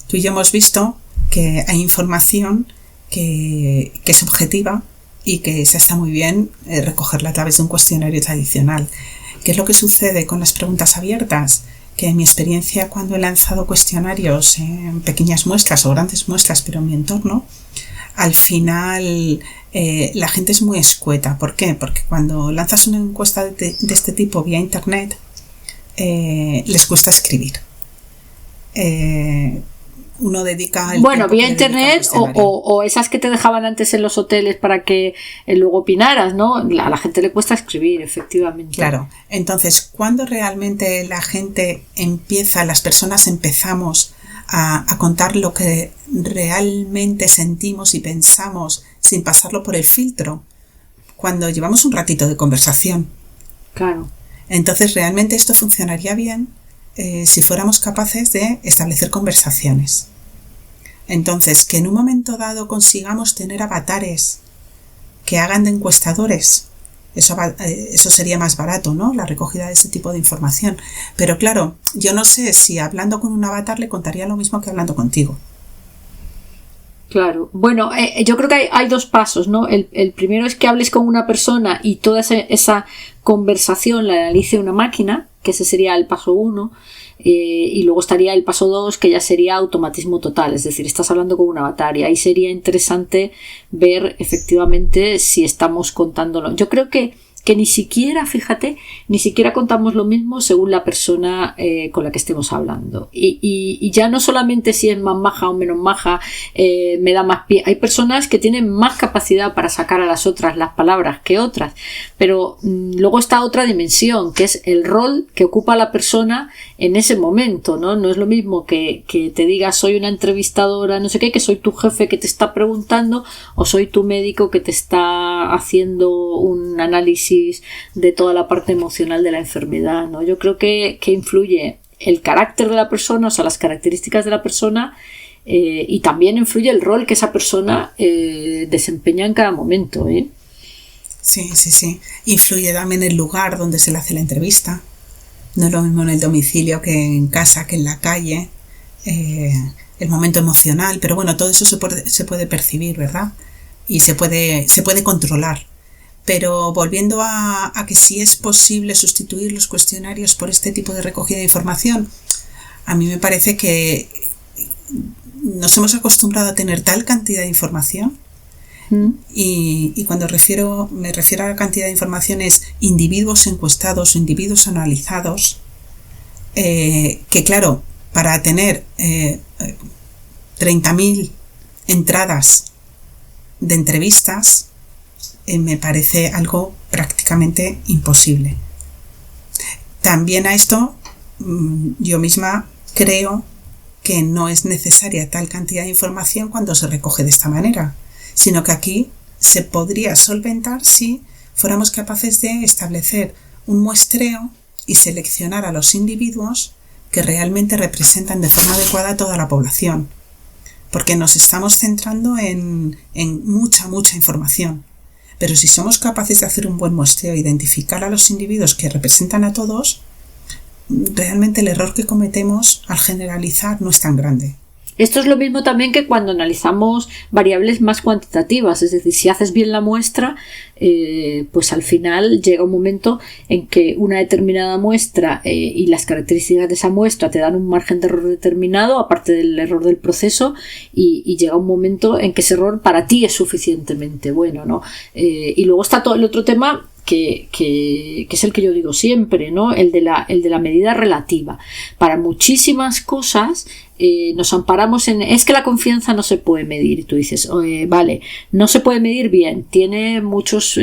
Speaker 3: Tú y yo hemos visto que hay información que es objetiva y que se está muy bien recogerla a través de un cuestionario tradicional. ¿Qué es lo que sucede con las preguntas abiertas? Que en mi experiencia cuando he lanzado cuestionarios en pequeñas muestras o grandes muestras, pero en mi entorno, al final la gente es muy escueta. ¿Por qué? Porque cuando lanzas una encuesta de este tipo vía internet, les cuesta escribir. Uno dedica el
Speaker 2: bueno, vía internet o esas que te dejaban antes en los hoteles para que luego opinaras, ¿no? A la gente le cuesta escribir, efectivamente.
Speaker 3: Claro, entonces cuando realmente las personas empezamos a contar lo que realmente sentimos y pensamos sin pasarlo por el filtro, cuando llevamos un ratito de conversación.
Speaker 2: Claro.
Speaker 3: Entonces realmente esto funcionaría bien si fuéramos capaces de establecer conversaciones. Entonces, que en un momento dado consigamos tener avatares que hagan de encuestadores, eso sería más barato, ¿no? La recogida de ese tipo de información. Pero claro, yo no sé si hablando con un avatar le contaría lo mismo que hablando contigo.
Speaker 2: Claro. Bueno, yo creo que hay dos pasos, ¿no? El primero es que hables con una persona y toda esa conversación la analice una máquina, que ese sería el paso 1. Y luego estaría el paso 2, que ya sería automatismo total, es decir, estás hablando con un avatar y ahí sería interesante ver efectivamente si estamos contándolo. Yo creo que ni siquiera, fíjate, ni siquiera contamos lo mismo según la persona con la que estemos hablando. Y ya no solamente si es más maja o menos maja, me da más pie. Hay personas que tienen más capacidad para sacar a las otras las palabras que otras, pero luego está otra dimensión, que es el rol que ocupa la persona en ese momento, ¿no? No es lo mismo que te diga soy una entrevistadora, no sé qué, que soy tu jefe que te está preguntando, o soy tu médico que te está haciendo un análisis de toda la parte emocional de la enfermedad, ¿no? Yo creo que influye el carácter de la persona, o sea, las características de la persona, y también influye el rol que esa persona desempeña en cada momento, ¿eh?
Speaker 3: Sí. Influye también el lugar donde se le hace la entrevista. No es lo mismo en el domicilio que en casa, que en la calle. El momento emocional, pero bueno, todo eso se puede percibir, ¿verdad? Y se puede controlar. Pero volviendo a que si es posible sustituir los cuestionarios por este tipo de recogida de información, a mí me parece que nos hemos acostumbrado a tener tal cantidad de información y cuando me refiero a la cantidad de información es individuos encuestados o individuos analizados, que claro, para tener 30.000 entradas de entrevistas me parece algo prácticamente imposible. También a esto yo misma creo que no es necesaria tal cantidad de información cuando se recoge de esta manera, sino que aquí se podría solventar si fuéramos capaces de establecer un muestreo y seleccionar a los individuos que realmente representan de forma adecuada a toda la población, porque nos estamos centrando en mucha información. Pero si somos capaces de hacer un buen muestreo e identificar a los individuos que representan a todos, realmente el error que cometemos al generalizar no es tan grande.
Speaker 2: Esto es lo mismo también que cuando analizamos variables más cuantitativas, es decir, si haces bien la muestra, pues al final llega un momento en que una determinada muestra y las características de esa muestra te dan un margen de error determinado, aparte del error del proceso, y llega un momento en que ese error para ti es suficientemente bueno, ¿no? Y luego está todo el otro tema que es el que yo digo siempre, ¿no? El de la medida relativa. Para muchísimas cosas nos amparamos en es que la confianza no se puede medir, y tú dices vale, no se puede medir, bien, tiene muchos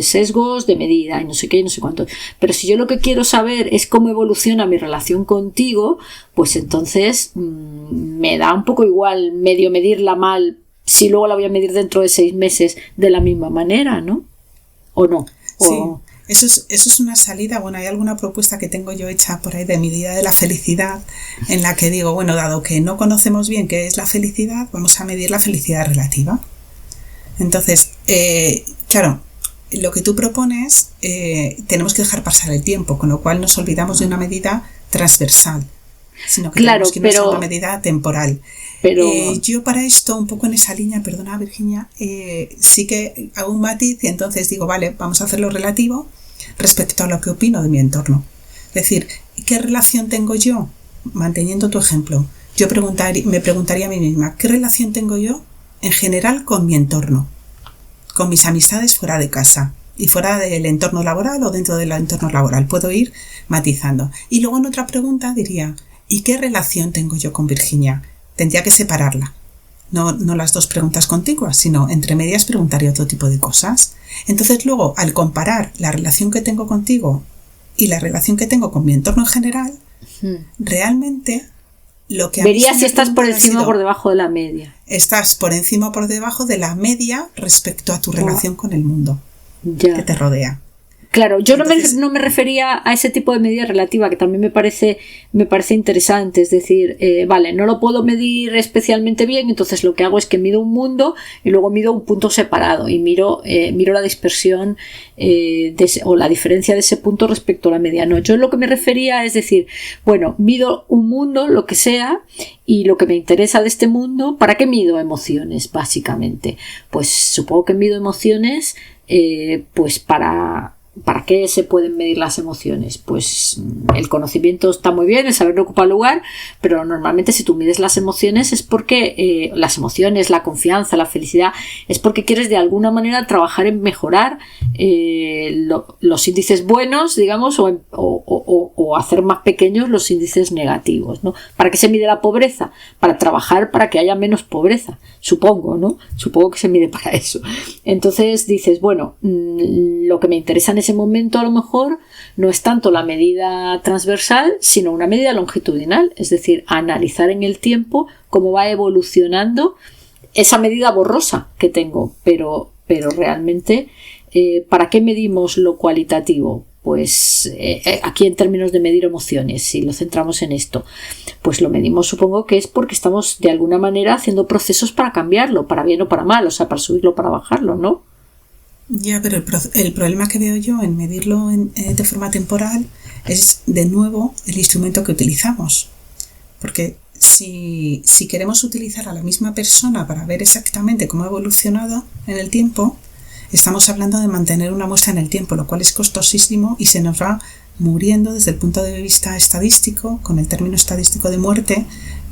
Speaker 2: sesgos de medida y no sé qué y no sé cuánto, pero si yo lo que quiero saber es cómo evoluciona mi relación contigo, pues entonces me da un poco igual medio medirla mal si luego la voy a medir dentro de 6 meses de la misma manera, ¿no? ¿O no?
Speaker 3: Sí, eso es una salida. Bueno, hay alguna propuesta que tengo yo hecha por ahí de medida de la felicidad, en la que digo, bueno, dado que no conocemos bien qué es la felicidad, vamos a medir la felicidad relativa. Entonces, claro, lo que tú propones, tenemos que dejar pasar el tiempo, con lo cual nos olvidamos de una medida transversal, sino que tenemos que irnos a una medida temporal. Pero yo para esto, un poco en esa línea, perdona Virginia, sí que hago un matiz y entonces digo, vale, vamos a hacerlo relativo respecto a lo que opino de mi entorno. Es decir, ¿qué relación tengo yo? Manteniendo tu ejemplo, yo me preguntaría a mí misma, ¿qué relación tengo yo en general con mi entorno? Con mis amistades fuera de casa y fuera del entorno laboral o dentro del entorno laboral. Puedo ir matizando. Y luego en otra pregunta diría, ¿y qué relación tengo yo con Virginia? Tendría que separarla. No las dos preguntas contiguas, sino entre medias preguntaría otro tipo de cosas. Entonces luego, al comparar la relación que tengo contigo y la relación que tengo con mi entorno en general, realmente lo que...
Speaker 2: Verías si estás por encima o por debajo de la media.
Speaker 3: Estás por encima o por debajo de la media respecto a tu relación con el mundo.
Speaker 2: Ya.
Speaker 3: que te rodea.
Speaker 2: Claro, yo
Speaker 3: Entonces,
Speaker 2: no me refería a ese tipo de medida relativa, que también me parece interesante. Es decir, vale, no lo puedo medir especialmente bien, entonces lo que hago es que mido un mundo y luego mido un punto separado y miro la dispersión o la diferencia de ese punto respecto a la media. No, yo lo que me refería es decir, bueno, mido un mundo, lo que sea, y lo que me interesa de este mundo, ¿para qué mido emociones, básicamente? Pues supongo que mido emociones pues ¿Para qué se pueden medir las emociones? Pues el conocimiento está muy bien, el saber no ocupa lugar, pero normalmente si tú mides las emociones es porque las emociones, la confianza, la felicidad, es porque quieres de alguna manera trabajar en mejorar los índices buenos, digamos, o hacer más pequeños los índices negativos, ¿no? ¿Para qué se mide la pobreza? Para trabajar para que haya menos pobreza, supongo, ¿no? Supongo que se mide para eso. Entonces dices, bueno, lo que me interesa en ese momento a lo mejor no es tanto la medida transversal, sino una medida longitudinal, es decir, analizar en el tiempo cómo va evolucionando esa medida borrosa que tengo, pero realmente ¿para qué medimos lo cualitativo? Pues aquí en términos de medir emociones, si lo centramos en esto, pues lo medimos, supongo que es porque estamos de alguna manera haciendo procesos para cambiarlo, para bien o para mal, o sea, para subirlo o para bajarlo, ¿no?
Speaker 3: ya, pero el problema que veo yo en medirlo de forma temporal es, de nuevo, el instrumento que utilizamos. Porque si queremos utilizar a la misma persona para ver exactamente cómo ha evolucionado en el tiempo, estamos hablando de mantener una muestra en el tiempo, lo cual es costosísimo y se nos va muriendo desde el punto de vista estadístico, con el término estadístico de muerte,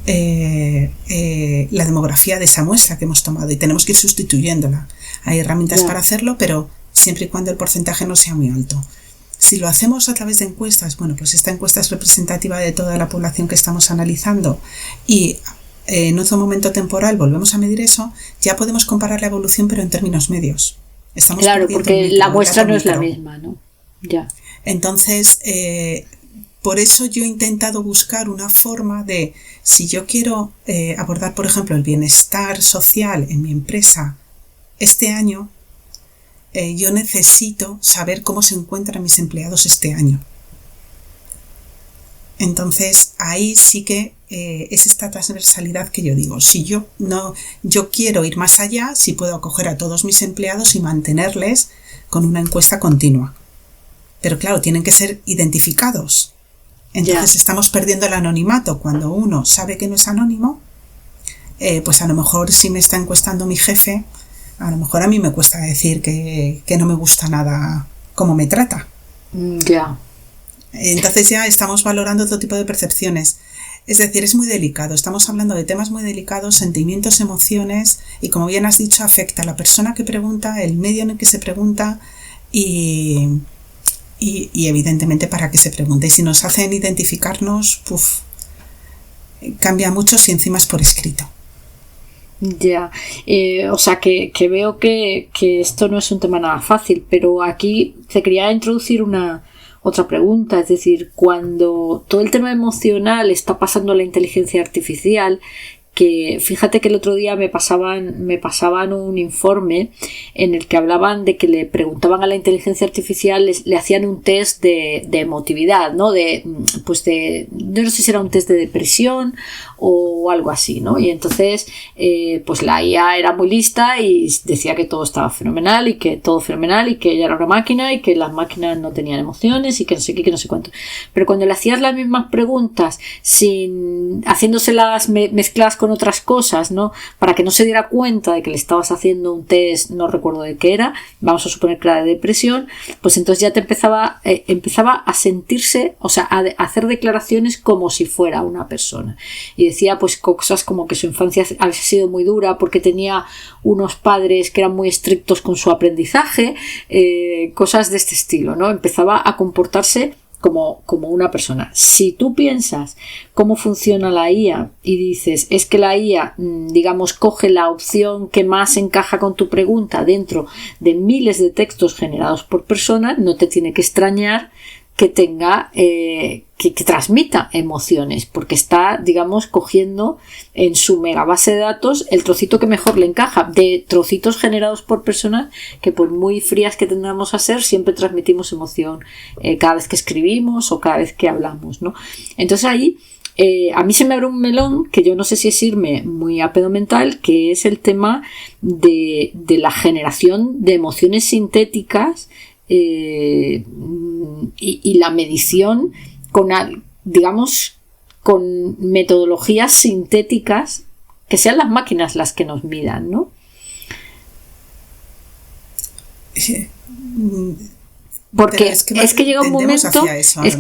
Speaker 3: la demografía de esa muestra que hemos tomado, y tenemos que ir sustituyéndola. Hay herramientas para hacerlo, pero siempre y cuando el porcentaje no sea muy alto. Si lo hacemos a través de encuestas, bueno, pues esta encuesta es representativa de toda la población que estamos analizando y en otro momento temporal volvemos a medir eso, ya podemos comparar la evolución, pero en términos medios. Estamos
Speaker 2: claro, porque
Speaker 3: micro,
Speaker 2: la muestra no es la misma, ¿no? Ya.
Speaker 3: Entonces, por eso yo he intentado buscar una forma de, si yo quiero abordar, por ejemplo, el bienestar social en mi empresa este año, yo necesito saber cómo se encuentran mis empleados este año. Entonces, ahí sí que es esta transversalidad que yo digo. Si yo quiero ir más allá, si puedo acoger a todos mis empleados y mantenerles con una encuesta continua. Pero claro, tienen que ser identificados. Entonces estamos perdiendo el anonimato. Cuando uno sabe que no es anónimo, pues a lo mejor si me está encuestando mi jefe, a lo mejor a mí me cuesta decir que no me gusta nada cómo me trata.
Speaker 2: Ya.
Speaker 3: Entonces ya estamos valorando otro tipo de percepciones. Es decir, es muy delicado. Estamos hablando de temas muy delicados, sentimientos, emociones, y como bien has dicho, afecta a la persona que pregunta, el medio en el que se pregunta y evidentemente para qué se pregunta. Y si nos hacen identificarnos, cambia mucho si encima es por escrito.
Speaker 2: Ya, o sea que veo que esto no es un tema nada fácil, pero aquí te quería introducir otra pregunta, es decir, cuando todo el tema emocional está pasando a la inteligencia artificial, que fíjate que el otro día me pasaban un informe en el que hablaban de que le preguntaban a la inteligencia artificial, le hacían un test de emotividad, ¿no? Yo no sé si era un test de depresión o algo así, ¿no? Y entonces pues la IA era muy lista y decía que todo estaba fenomenal y que ella era una máquina y que las máquinas no tenían emociones y que no sé qué, que no sé cuánto. Pero cuando le hacías las mismas preguntas haciéndoselas mezcladas con otras cosas, ¿no? Para que no se diera cuenta de que le estabas haciendo un test, no recuerdo de qué era, vamos a suponer que era de depresión, pues entonces ya te empezaba a sentirse, o sea, a hacer declaraciones como si fuera una persona. Y decía pues cosas como que su infancia había sido muy dura porque tenía unos padres que eran muy estrictos con su aprendizaje, cosas de este estilo, ¿no? Empezaba a comportarse como una persona. Si tú piensas cómo funciona la IA y dices, es que la IA, digamos, coge la opción que más encaja con tu pregunta dentro de miles de textos generados por personas, no te tiene que extrañar que tenga, que transmita emociones, porque está, digamos, cogiendo en su mega base de datos el trocito que mejor le encaja, de trocitos generados por personas que, por muy frías que tendamos a ser, siempre transmitimos emoción cada vez que escribimos o cada vez que hablamos, ¿no? Entonces ahí a mí se me abre un melón que yo no sé si es irme muy a pedo mental, que es el tema de la generación de emociones sintéticas y la medición con, digamos, con metodologías sintéticas, que sean las máquinas las que nos midan, ¿no? Porque es que llega un momento,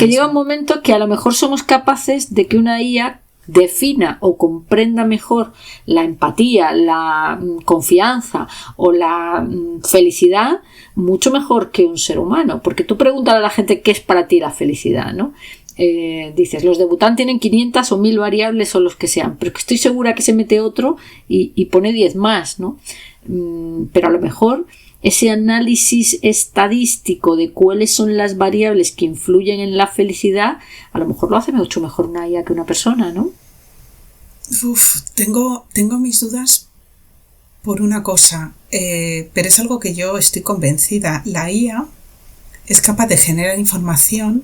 Speaker 2: llega un momento que a lo mejor somos capaces de que una IA defina o comprenda mejor la empatía, la confianza o la felicidad mucho mejor que un ser humano. Porque tú preguntas a la gente qué es para ti la felicidad, ¿no? Dices, los de Bután tienen 500 o 1000 variables o los que sean, pero que estoy segura que se mete otro y pone 10 más, ¿no? Pero a lo mejor ese análisis estadístico de cuáles son las variables que influyen en la felicidad, a lo mejor lo hace mucho mejor una IA que una persona, ¿no?
Speaker 3: Tengo mis dudas por una cosa, pero es algo que yo estoy convencida. La IA es capaz de generar información,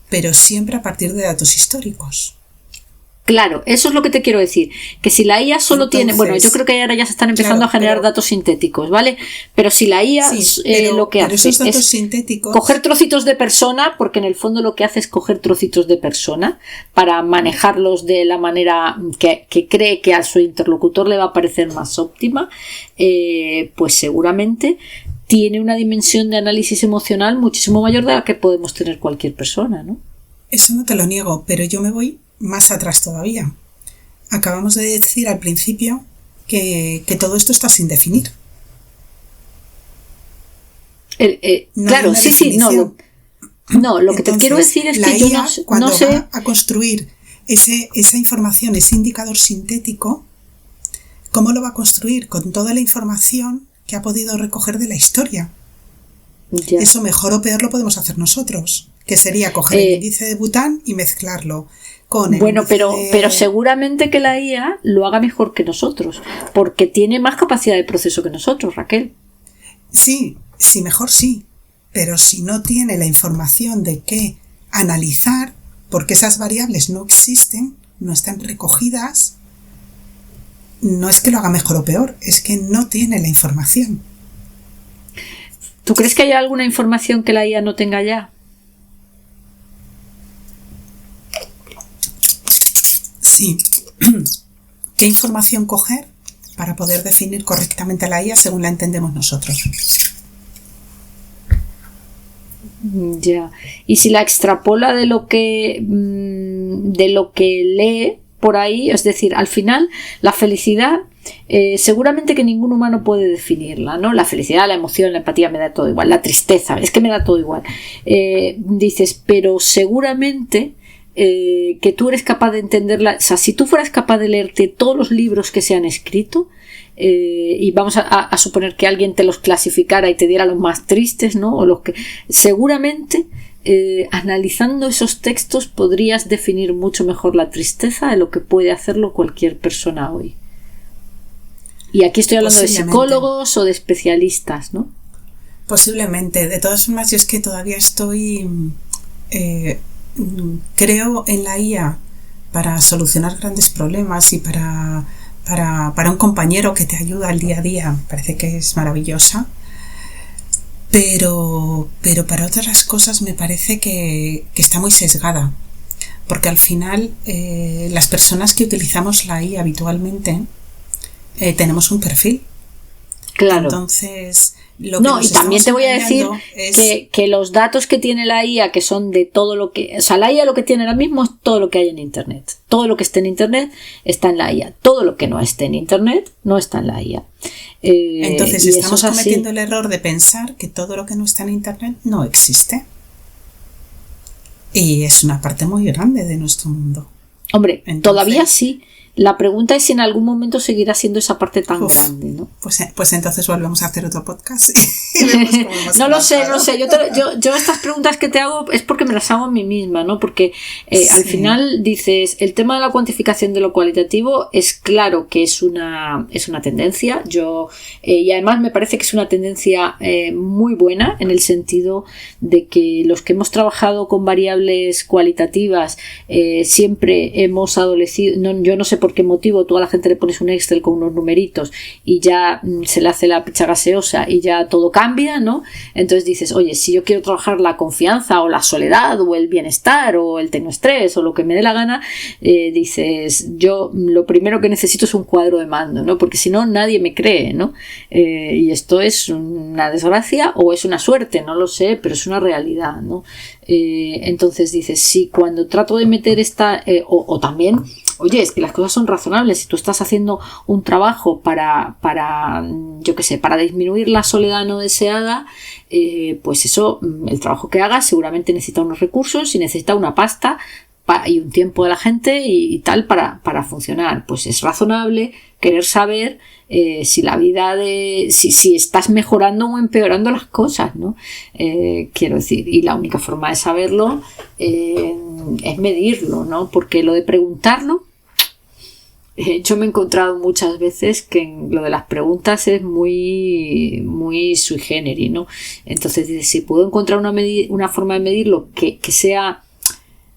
Speaker 3: pero siempre a partir de datos históricos.
Speaker 2: Claro, eso es lo que te quiero decir, que si la IA solo tiene, bueno, yo creo que ahora ya se están empezando a generar datos sintéticos, ¿vale? Pero si la IA lo que hace es coger trocitos de persona, porque en el fondo lo que hace es coger trocitos de persona para manejarlos de la manera que cree que a su interlocutor le va a parecer más óptima, pues seguramente tiene una dimensión de análisis emocional muchísimo mayor de la que podemos tener cualquier persona, ¿no?
Speaker 3: Eso no te lo niego, pero yo me voy más atrás todavía. Acabamos de decir al principio que todo esto está sin definir.
Speaker 2: Claro, sí, no, lo que te quiero decir es que yo
Speaker 3: cuando
Speaker 2: no sé
Speaker 3: va a construir esa información, ese indicador sintético, ¿cómo lo va a construir? Con toda la información que ha podido recoger de la historia. Ya. Eso mejor o peor lo podemos hacer nosotros, que sería coger el índice de Bután y mezclarlo con el
Speaker 2: pero seguramente que la IA lo haga mejor que nosotros, porque tiene más capacidad de proceso que nosotros, Raquel.
Speaker 3: Sí, mejor sí, pero si no tiene la información de qué analizar, porque esas variables no existen, no están recogidas, no es que lo haga mejor o peor, es que no tiene la información.
Speaker 2: ¿Tú crees que hay alguna información que la IA no tenga ya?
Speaker 3: Sí. ¿Qué información coger para poder definir correctamente la IA según la entendemos nosotros?
Speaker 2: Ya. Y si la extrapola de lo que lee por ahí, es decir, al final la felicidad seguramente que ningún humano puede definirla, ¿no? La felicidad, la emoción, la empatía, me da todo igual, la tristeza, es que me da todo igual. Dices, pero seguramente que tú eres capaz de entenderla, o sea, si tú fueras capaz de leerte todos los libros que se han escrito, y vamos a suponer que alguien te los clasificara y te diera los más tristes, ¿no? O los que seguramente analizando esos textos podrías definir mucho mejor la tristeza de lo que puede hacerlo cualquier persona hoy. Y aquí estoy hablando de psicólogos o de especialistas, ¿no?
Speaker 3: Posiblemente. De todas formas, yo es que todavía estoy creo en la IA para solucionar grandes problemas y para un compañero que te ayuda al día a día. Me parece que es maravillosa. Pero para otras cosas me parece que está muy sesgada. Porque al final las personas que utilizamos la IA habitualmente tenemos un perfil.
Speaker 2: Claro.
Speaker 3: Entonces,
Speaker 2: y también te voy a decir que los datos que tiene la IA, que son de todo lo que... O sea, la IA lo que tiene ahora mismo es todo lo que hay en Internet. Todo lo que esté en Internet está en la IA. Todo lo que no esté en Internet no está en la IA.
Speaker 3: Entonces estamos cometiendo el error de pensar que todo lo que no está en Internet no existe. Y es una parte muy grande de nuestro mundo.
Speaker 2: Hombre, entonces, todavía sí. La pregunta es si en algún momento seguirá siendo esa parte tan grande, ¿no?
Speaker 3: Pues entonces volvemos a hacer otro podcast y vemos cómo hemos
Speaker 2: No lo sé. Yo estas preguntas que te hago es porque me las hago a mí misma, ¿no? Porque al final dices, el tema de la cuantificación de lo cualitativo es claro que es una tendencia. Y además me parece que es una tendencia muy buena, en el sentido de que los que hemos trabajado con variables cualitativas siempre hemos adolecido. Yo no sé por qué motivo tú a la gente le pones un Excel con unos numeritos y ya se le hace la picha gaseosa y ya todo cambia, ¿no? Entonces dices, oye, si yo quiero trabajar la confianza o la soledad o el bienestar o el tecnoestrés o lo que me dé la gana, dices, yo lo primero que necesito es un cuadro de mando, ¿no? Porque si no, nadie me cree, ¿no? Y esto es una desgracia o es una suerte, no lo sé, pero es una realidad, ¿no? Entonces dices, sí, cuando trato de meter o también, oye, es que las cosas son razonables. Si tú estás haciendo un trabajo para yo qué sé, para disminuir la soledad no deseada, pues eso, el trabajo que hagas seguramente necesita unos recursos y necesita una pasta y un tiempo de la gente y tal para funcionar. Pues es razonable querer saber si la vida si estás mejorando o empeorando las cosas, ¿no? Quiero decir, y la única forma de saberlo es medirlo, ¿no? Porque lo de preguntarlo, yo me he encontrado muchas veces que en lo de las preguntas es muy, muy sui generis, ¿no? Entonces, si puedo encontrar una forma de medirlo que sea,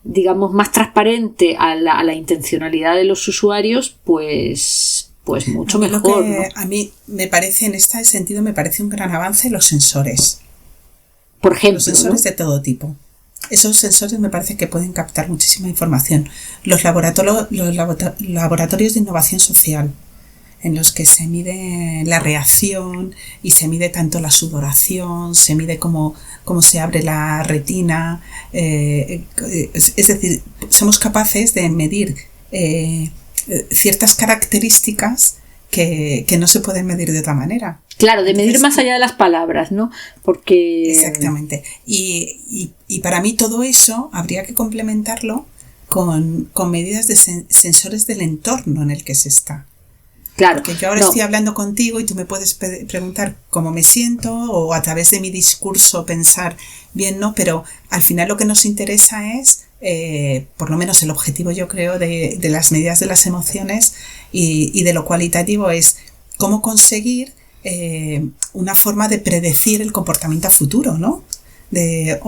Speaker 2: digamos, más transparente a la intencionalidad de los usuarios, pues mucho mejor, ¿no?
Speaker 3: A mí me parece, en este sentido, me parece un gran avance los sensores.
Speaker 2: Por ejemplo,
Speaker 3: los sensores, ¿no? De todo tipo. Esos sensores me parece que pueden captar muchísima información. Los laboratorios de innovación social, en los que se mide la reacción y se mide tanto la sudoración, se mide cómo se abre la retina. Es decir, somos capaces de medir ciertas características que no se pueden medir de otra manera.
Speaker 2: Claro, de medir más allá de las palabras, ¿no? Porque...
Speaker 3: Exactamente. Y para mí todo eso habría que complementarlo con medidas de sensores del entorno en el que se está.
Speaker 2: Claro.
Speaker 3: Porque yo ahora estoy hablando contigo y tú me puedes preguntar cómo me siento o a través de mi discurso pensar bien, ¿no? Pero al final lo que nos interesa es, por lo menos el objetivo, yo creo, de las medidas de las emociones y de lo cualitativo es cómo conseguir una forma de predecir el comportamiento futuro, ¿no? De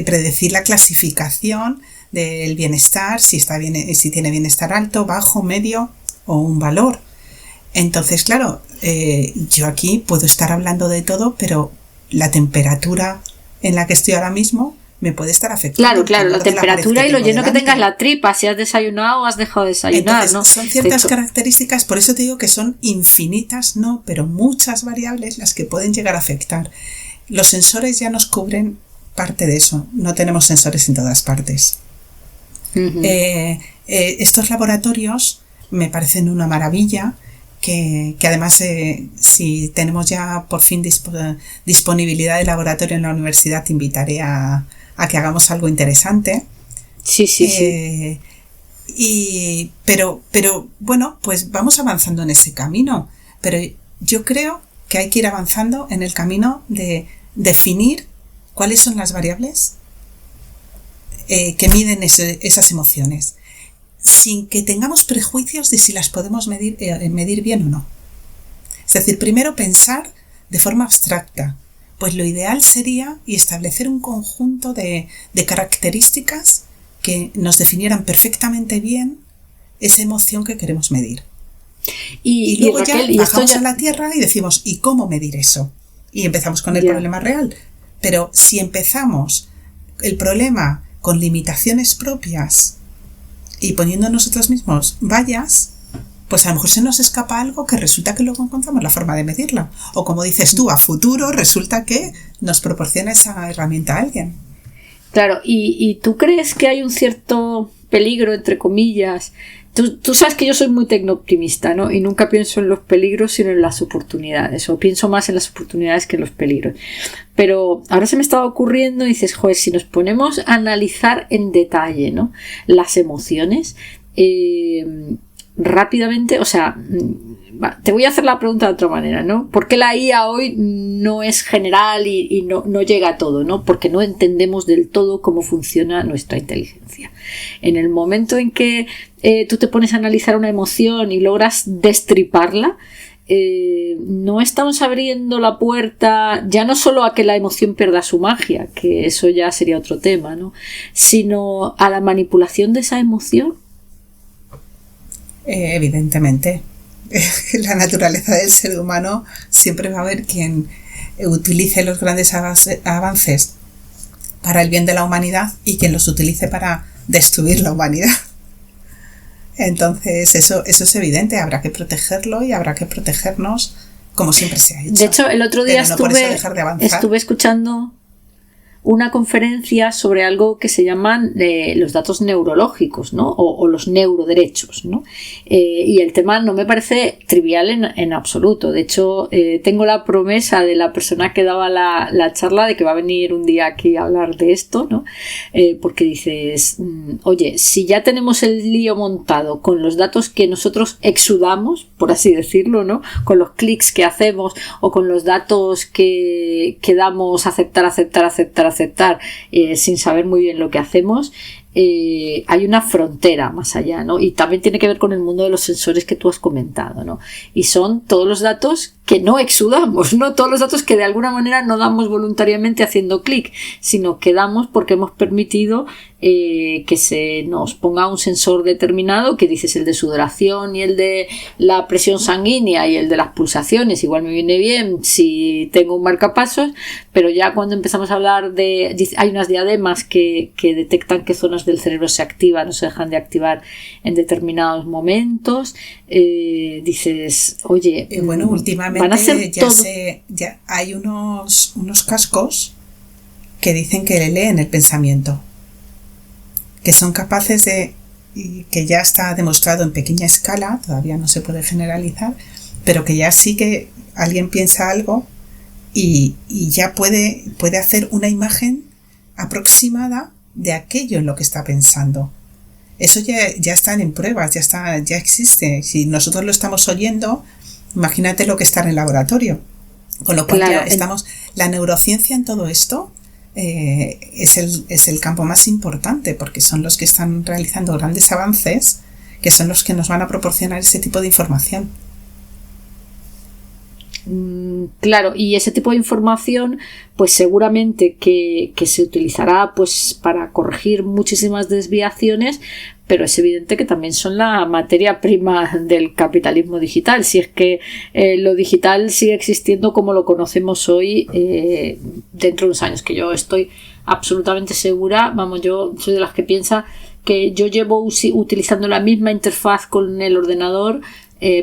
Speaker 3: predecir la clasificación del bienestar, si tiene bienestar alto, bajo, medio o un valor. Entonces, claro, yo aquí puedo estar hablando de todo, pero la temperatura en la que estoy ahora mismo me puede estar afectando.
Speaker 2: Claro, la temperatura y lo lleno que tengas la tripa, si has desayunado o has dejado de desayunar.
Speaker 3: Entonces,
Speaker 2: ¿no?
Speaker 3: Son ciertas características, por eso te digo que son infinitas, no, pero muchas variables las que pueden llegar a afectar. Los sensores ya nos cubren parte de eso, no tenemos sensores en todas partes. Uh-huh. Estos laboratorios me parecen una maravilla, que además si tenemos ya por fin disponibilidad de laboratorio en la universidad, te invitaré a que hagamos algo interesante.
Speaker 2: Sí.
Speaker 3: Pero bueno, pues vamos avanzando en ese camino. Pero yo creo que hay que ir avanzando en el camino de definir cuáles son las variables que miden esas emociones, sin que tengamos prejuicios de si las podemos medir bien o no. Es decir, primero pensar de forma abstracta. Pues lo ideal sería establecer un conjunto de características que nos definieran perfectamente bien esa emoción que queremos medir. Y luego Raquel, ya bajamos a la tierra y decimos, ¿y cómo medir eso? Y empezamos con el problema real. Pero si empezamos el problema con limitaciones propias y poniendo nosotros mismos vallas, pues a lo mejor se nos escapa algo que resulta que luego encontramos la forma de medirlo. O como dices tú, a futuro resulta que nos proporciona esa herramienta a alguien.
Speaker 2: Claro, ¿y tú crees que hay un cierto peligro, entre comillas? Tú sabes que yo soy muy tecnooptimista, ¿no? Y nunca pienso en los peligros, sino en las oportunidades. O pienso más en las oportunidades que en los peligros. Pero ahora se me estaba ocurriendo y dices, joder, si nos ponemos a analizar en detalle, ¿no?, las emociones, rápidamente, o sea, te voy a hacer la pregunta de otra manera, ¿no? ¿Por qué la IA hoy no es general y no llega a todo, ¿no? Porque no entendemos del todo cómo funciona nuestra inteligencia. En el momento en que tú te pones a analizar una emoción y logras destriparla, no estamos abriendo la puerta ya no solo a que la emoción pierda su magia, que eso ya sería otro tema, ¿no? Sino a la manipulación de esa emoción.
Speaker 3: Evidentemente. La naturaleza del ser humano siempre va a haber quien utilice los grandes avances para el bien de la humanidad y quien los utilice para destruir la humanidad. Entonces eso es evidente, habrá que protegerlo y habrá que protegernos como siempre se ha hecho.
Speaker 2: De hecho, el otro día estuve escuchando una conferencia sobre algo que se llaman los datos neurológicos, ¿no? O los neuroderechos, ¿no? Y el tema no me parece trivial en absoluto. De hecho, tengo la promesa de la persona que daba la charla de que va a venir un día aquí a hablar de esto, ¿no? Porque dices, oye, si ya tenemos el lío montado con los datos que nosotros exudamos, por así decirlo, ¿no? Con los clics que hacemos o con los datos que damos aceptar sin saber muy bien lo que hacemos, hay una frontera más allá, ¿no? Y también tiene que ver con el mundo de los sensores que tú has comentado, ¿no? Y son todos los datos que no exudamos, no todos los datos que de alguna manera no damos voluntariamente haciendo clic, sino que damos porque hemos permitido que se nos ponga un sensor determinado, que dices el de sudoración y el de la presión sanguínea y el de las pulsaciones, igual me viene bien si tengo un marcapasos, pero ya cuando empezamos a hablar hay unas diademas que detectan qué zonas del cerebro se activan o se dejan de activar en determinados momentos, dices, oye,
Speaker 3: bueno, últimamente
Speaker 2: van a ser
Speaker 3: ya hay unos cascos que dicen que le leen el pensamiento, que son capaces y que ya está demostrado en pequeña escala, todavía no se puede generalizar, pero que ya sí que alguien piensa algo y ya puede hacer una imagen aproximada de aquello en lo que está pensando. Eso ya están en pruebas, ya existe. Si nosotros lo estamos oyendo, imagínate lo que está en el laboratorio. Con lo cual claro, la neurociencia en todo esto es el campo más importante, porque son los que están realizando grandes avances, que son los que nos van a proporcionar ese tipo de información.
Speaker 2: Claro, y ese tipo de información pues seguramente que se utilizará pues para corregir muchísimas desviaciones, pero es evidente que también son la materia prima del capitalismo digital, si es que lo digital sigue existiendo como lo conocemos hoy dentro de unos años, que yo estoy absolutamente segura, vamos, yo soy de las que piensa que yo llevo utilizando la misma interfaz con el ordenador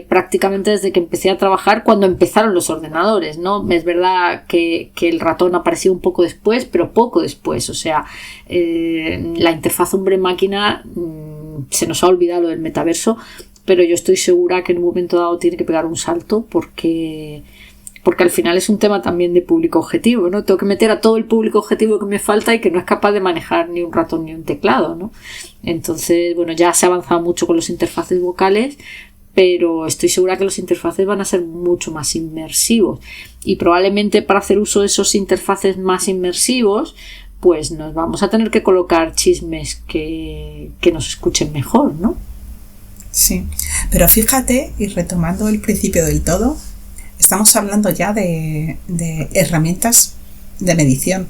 Speaker 2: prácticamente desde que empecé a trabajar, cuando empezaron los ordenadores, ¿no? Es verdad que el ratón apareció un poco después, pero poco después, o sea, la interfaz hombre-máquina se nos ha olvidado lo del metaverso, pero yo estoy segura que en un momento dado tiene que pegar un salto porque al final es un tema también de público objetivo, ¿no? Tengo que meter a todo el público objetivo que me falta y que no es capaz de manejar ni un ratón ni un teclado, ¿no? Entonces, bueno, ya se ha avanzado mucho con los interfaces vocales, pero estoy segura que los interfaces van a ser mucho más inmersivos y probablemente para hacer uso de esos interfaces más inmersivos pues nos vamos a tener que colocar chismes que nos escuchen mejor, ¿no?
Speaker 3: Sí, pero fíjate, y retomando el principio del todo, estamos hablando ya de herramientas de medición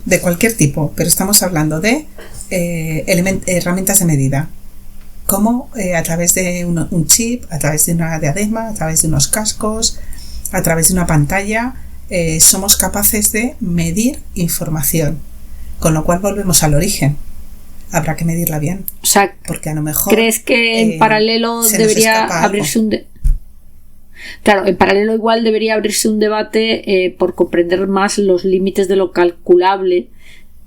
Speaker 3: de cualquier tipo, pero estamos hablando de herramientas de medida. Como a través de un chip, a través de una diadema, a través de unos cascos, a través de una pantalla, somos capaces de medir información. Con lo cual volvemos al origen. Habrá que medirla bien.
Speaker 2: O sea,
Speaker 3: porque a lo mejor
Speaker 2: ¿crees que en paralelo debería abrirse Claro, en paralelo igual debería abrirse un debate por comprender más los límites de lo calculable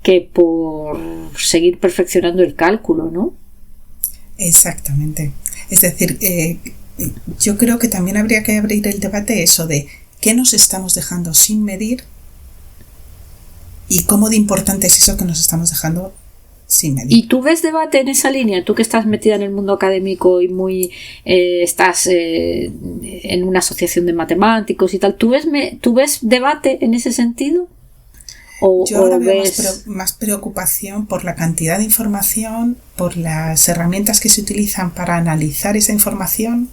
Speaker 2: que por seguir perfeccionando el cálculo, ¿no?
Speaker 3: Exactamente. Es decir, yo creo que también habría que abrir el debate eso de qué nos estamos dejando sin medir y cómo de importante es eso que nos estamos dejando sin medir.
Speaker 2: ¿Y tú ves debate en esa línea? Tú que estás metida en el mundo académico y estás en una asociación de matemáticos y tal, ¿tú ves debate en ese sentido?
Speaker 3: Yo ahora veo más preocupación por la cantidad de información, por las herramientas que se utilizan para analizar esa información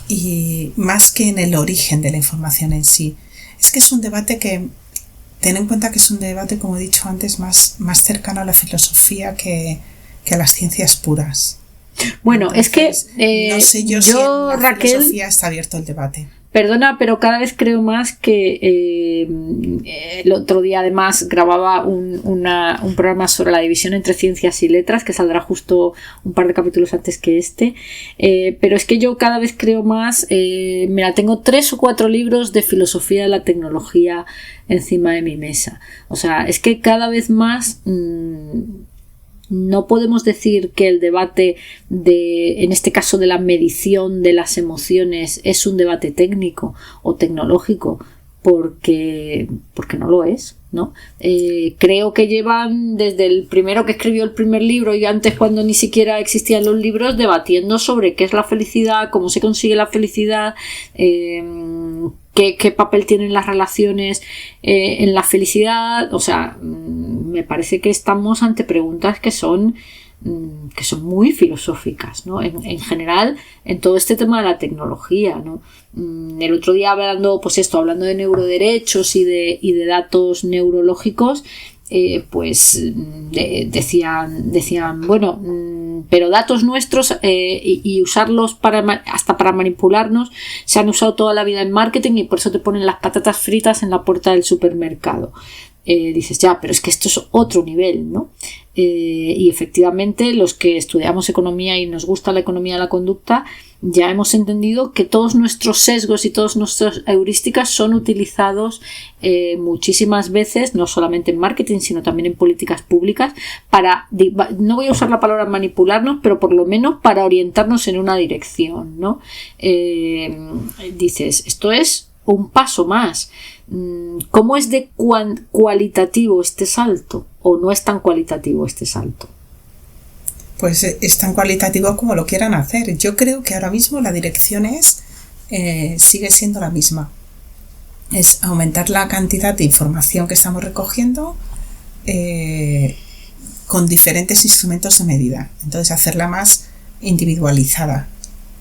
Speaker 3: y más que en el origen de la información en sí. Es que es un debate que, ten en cuenta que es un debate, como he dicho antes, más cercano a la filosofía que a las ciencias puras.
Speaker 2: Bueno, entonces, es que
Speaker 3: no sé yo si en la
Speaker 2: Raquel,
Speaker 3: filosofía está abierto el debate.
Speaker 2: Perdona, pero cada vez creo más que el otro día además grababa un programa sobre la división entre ciencias y letras que saldrá justo un par de capítulos antes que este, pero es que yo cada vez creo más, tengo 3 o 4 libros de filosofía de la tecnología encima de mi mesa. O sea, es que cada vez más no podemos decir que el debate en este caso de la medición de las emociones es un debate técnico o tecnológico porque no lo es, ¿no? Creo que llevan desde el primero que escribió el primer libro y antes cuando ni siquiera existían los libros debatiendo sobre qué es la felicidad, cómo se consigue la felicidad, qué papel tienen las relaciones en la felicidad. O sea, me parece que estamos ante preguntas que son muy filosóficas, ¿no? En general, en todo este tema de la tecnología, ¿no? El otro día hablando de neuroderechos y de datos neurológicos, decían, bueno, pero datos nuestros y usarlos hasta para manipularnos se han usado toda la vida en marketing y por eso te ponen las patatas fritas en la puerta del supermercado. Dices, ya, pero es que esto es otro nivel, ¿no? Y efectivamente los que estudiamos economía y nos gusta la economía de la conducta ya hemos entendido que todos nuestros sesgos y todas nuestras heurísticas son utilizados muchísimas veces, no solamente en marketing sino también en políticas públicas para, no voy a usar la palabra manipularnos, pero por lo menos para orientarnos en una dirección, ¿no? Dices, esto es un paso más. ¿Cómo es de cualitativo este salto? ¿O no es tan cualitativo este salto?
Speaker 3: Pues es tan cualitativo como lo quieran hacer. Yo creo que ahora mismo la dirección sigue siendo la misma. Es aumentar la cantidad de información que estamos recogiendo con diferentes instrumentos de medida. Entonces hacerla más individualizada.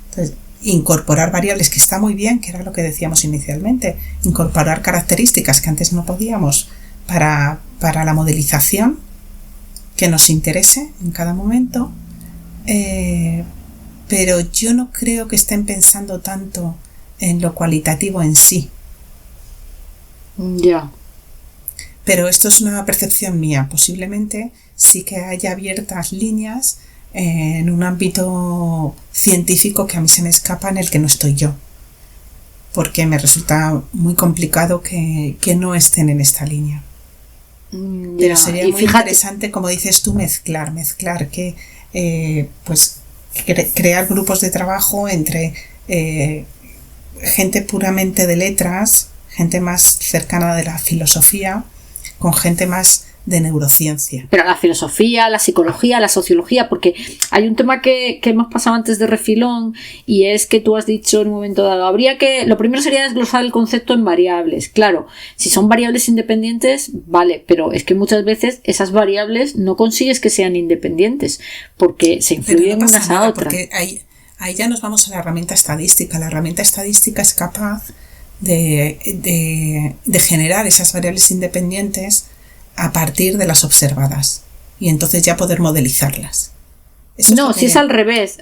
Speaker 3: Entonces, incorporar variables, que está muy bien, que era lo que decíamos inicialmente, incorporar características que antes no podíamos para la modelización que nos interese en cada momento, pero yo no creo que estén pensando tanto en lo cualitativo en sí.
Speaker 2: Ya.
Speaker 3: Pero esto es una percepción mía. Posiblemente sí que haya abiertas líneas en un ámbito científico que a mí se me escapa, en el que no estoy yo, porque me resulta muy complicado que no estén en esta línea. Pero sería muy interesante, como dices tú, mezclar que crear grupos de trabajo entre gente puramente de letras, gente más cercana de la filosofía, con gente más de neurociencia.
Speaker 2: Pero la filosofía, la psicología, la sociología, porque hay un tema que hemos pasado antes de refilón, y es que tú has dicho en un momento dado, lo primero sería desglosar el concepto en variables. Claro, si son variables independientes, vale, pero es que muchas veces esas variables no consigues que sean independientes, porque se influyen unas a otras.
Speaker 3: Porque ahí ya nos vamos a la herramienta estadística. La herramienta estadística es capaz de generar esas variables independientes a partir de las observadas y entonces ya poder modelizarlas.
Speaker 2: No, si es al revés.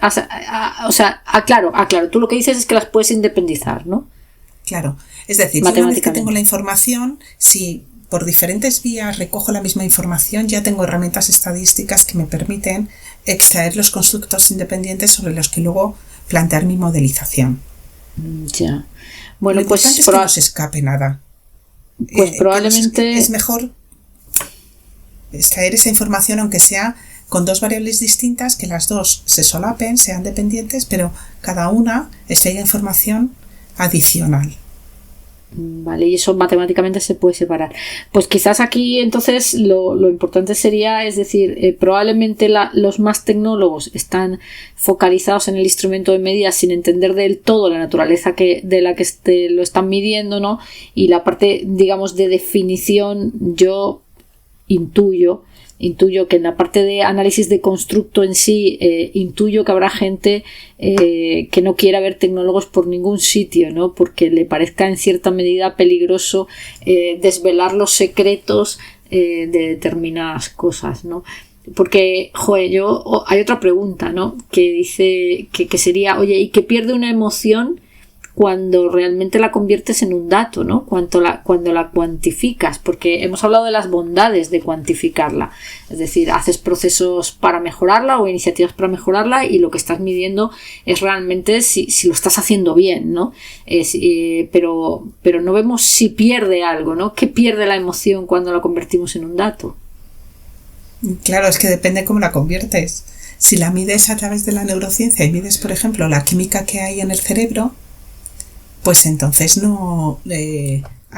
Speaker 2: Claro, tú lo que dices es que las puedes independizar, ¿no?
Speaker 3: Claro, es decir, yo una vez que tengo la información, si por diferentes vías recojo la misma información, ya tengo herramientas estadísticas que me permiten extraer los constructos independientes sobre los que luego plantear mi modelización.
Speaker 2: Ya. Bueno,
Speaker 3: lo importante es que no se escape nada.
Speaker 2: Pues probablemente
Speaker 3: es mejor extraer esa información, aunque sea con dos variables distintas, que las dos se solapen, sean dependientes, pero cada una extraiga información adicional.
Speaker 2: Vale, y eso matemáticamente se puede separar. Pues quizás aquí entonces lo importante sería, es decir, probablemente los más tecnólogos están focalizados en el instrumento de medida sin entender del todo la naturaleza de la que lo están midiendo, ¿no? Y la parte, digamos, de definición, yo intuyo que en la parte de análisis de constructo en sí, intuyo que habrá gente que no quiera ver tecnólogos por ningún sitio, ¿no? Porque le parezca en cierta medida peligroso desvelar los secretos de determinadas cosas, ¿no? Porque, hay otra pregunta, ¿no? Que dice que sería, oye, ¿y qué pierde una emoción cuando realmente la conviertes en un dato, ¿no? Cuando la cuantificas, porque hemos hablado de las bondades de cuantificarla, es decir, haces procesos para mejorarla o iniciativas para mejorarla y lo que estás midiendo es realmente si lo estás haciendo bien, ¿no? Pero no vemos si pierde algo, ¿no? ¿Qué pierde la emoción cuando la convertimos en un dato?
Speaker 3: Claro, es que depende cómo la conviertes. Si la mides a través de la neurociencia y mides, por ejemplo, la química que hay en el cerebro, pues entonces no...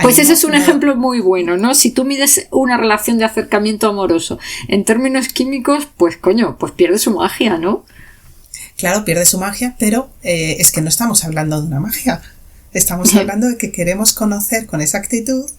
Speaker 2: Pues ese es un ejemplo muy bueno, ¿no? Si tú mides una relación de acercamiento amoroso en términos químicos, pues pues pierde su magia, ¿no?
Speaker 3: Claro, pierde su magia, pero es que no estamos hablando de una magia. Estamos hablando de que queremos conocer con exactitud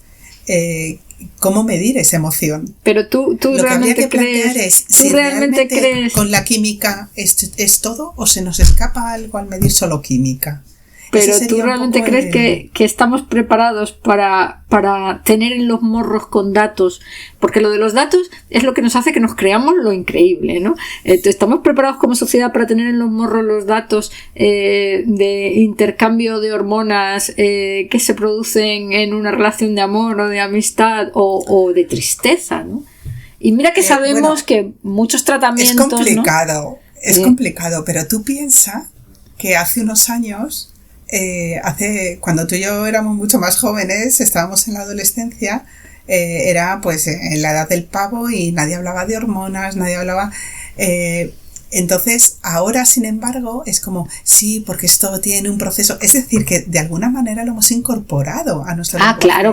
Speaker 3: cómo medir esa emoción.
Speaker 2: Pero tú
Speaker 3: Lo
Speaker 2: realmente
Speaker 3: que habría que plantear es si
Speaker 2: realmente crees
Speaker 3: con la química es todo o se nos escapa algo al medir solo química.
Speaker 2: Pero tú realmente crees que estamos preparados para tener en los morros con datos, porque lo de los datos es lo que nos hace que nos creamos lo increíble, ¿no? ¿Estamos preparados como sociedad para tener en los morros los datos de intercambio de hormonas que se producen en una relación de amor o de amistad o de tristeza, ¿no? Y mira que sabemos que muchos tratamientos...
Speaker 3: Es complicado, ¿no? Es
Speaker 2: Sí.
Speaker 3: complicado, pero tú piensas que hace unos años... cuando tú y yo éramos mucho más jóvenes, estábamos en la adolescencia, era pues en la edad del pavo y nadie hablaba de hormonas, nadie hablaba... entonces, ahora, sin embargo, es como, sí, porque esto tiene un proceso... Es decir, que de alguna manera lo hemos incorporado a nuestro lenguaje
Speaker 2: claro,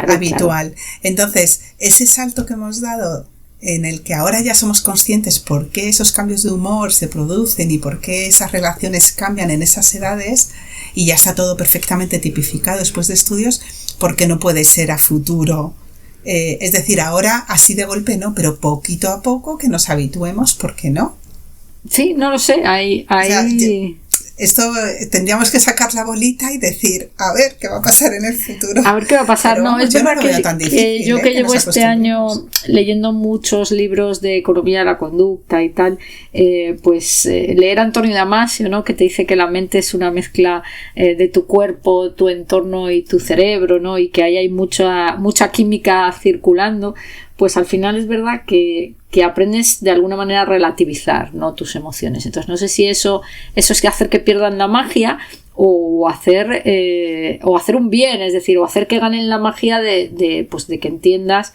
Speaker 3: habitual.
Speaker 2: claro.
Speaker 3: Entonces, ese salto que hemos dado en el que ahora ya somos conscientes por qué esos cambios de humor se producen y por qué esas relaciones cambian en esas edades, y ya está todo perfectamente tipificado después de estudios, porque no puede ser a futuro. Es decir, ahora así de golpe no, pero poquito a poco que nos habituemos, ¿por qué no?
Speaker 2: Sí, no lo sé, hay...
Speaker 3: O sea, esto tendríamos que sacar la bolita y decir, a ver qué va a pasar en el futuro.
Speaker 2: A ver qué va a pasar.
Speaker 3: Pero
Speaker 2: no, es
Speaker 3: yo
Speaker 2: verdad
Speaker 3: no lo veo tan difícil,
Speaker 2: que yo que llevo
Speaker 3: nos
Speaker 2: este año
Speaker 3: acostumbremos.
Speaker 2: leyendo muchos libros de economía de la conducta y tal, leer a Antonio Damasio, ¿no? Que te dice que la mente es una mezcla de tu cuerpo, tu entorno y tu cerebro, ¿no? Y que ahí hay mucha química circulando. Pues al final es verdad que aprendes de alguna manera a relativizar, ¿no? Tus emociones. Entonces no sé si eso es que hacer que pierdan la magia o hacer un bien, es decir, o hacer que ganen la magia de que entiendas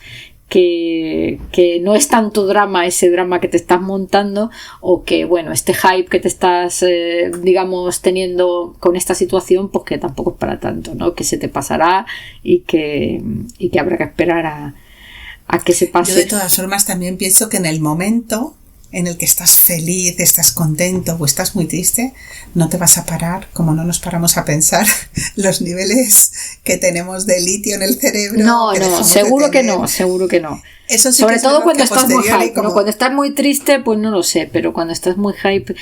Speaker 2: que no es tanto drama ese drama que te estás montando, o que bueno, este hype que te estás digamos teniendo con esta situación, pues que tampoco es para tanto, ¿no? Que se te pasará y que habrá que esperar a que se pase.
Speaker 3: Yo de todas formas también pienso que en el momento en el que estás feliz, estás contento o estás muy triste, no te vas a parar, como no nos paramos a pensar los niveles que tenemos de litio en el cerebro.
Speaker 2: No, seguro que no.
Speaker 3: Eso sí,
Speaker 2: sobre
Speaker 3: que
Speaker 2: todo cuando estás muy
Speaker 3: posteriori,
Speaker 2: hype, ¿no? Cuando estás muy triste, pues no lo sé, pero cuando estás muy hype,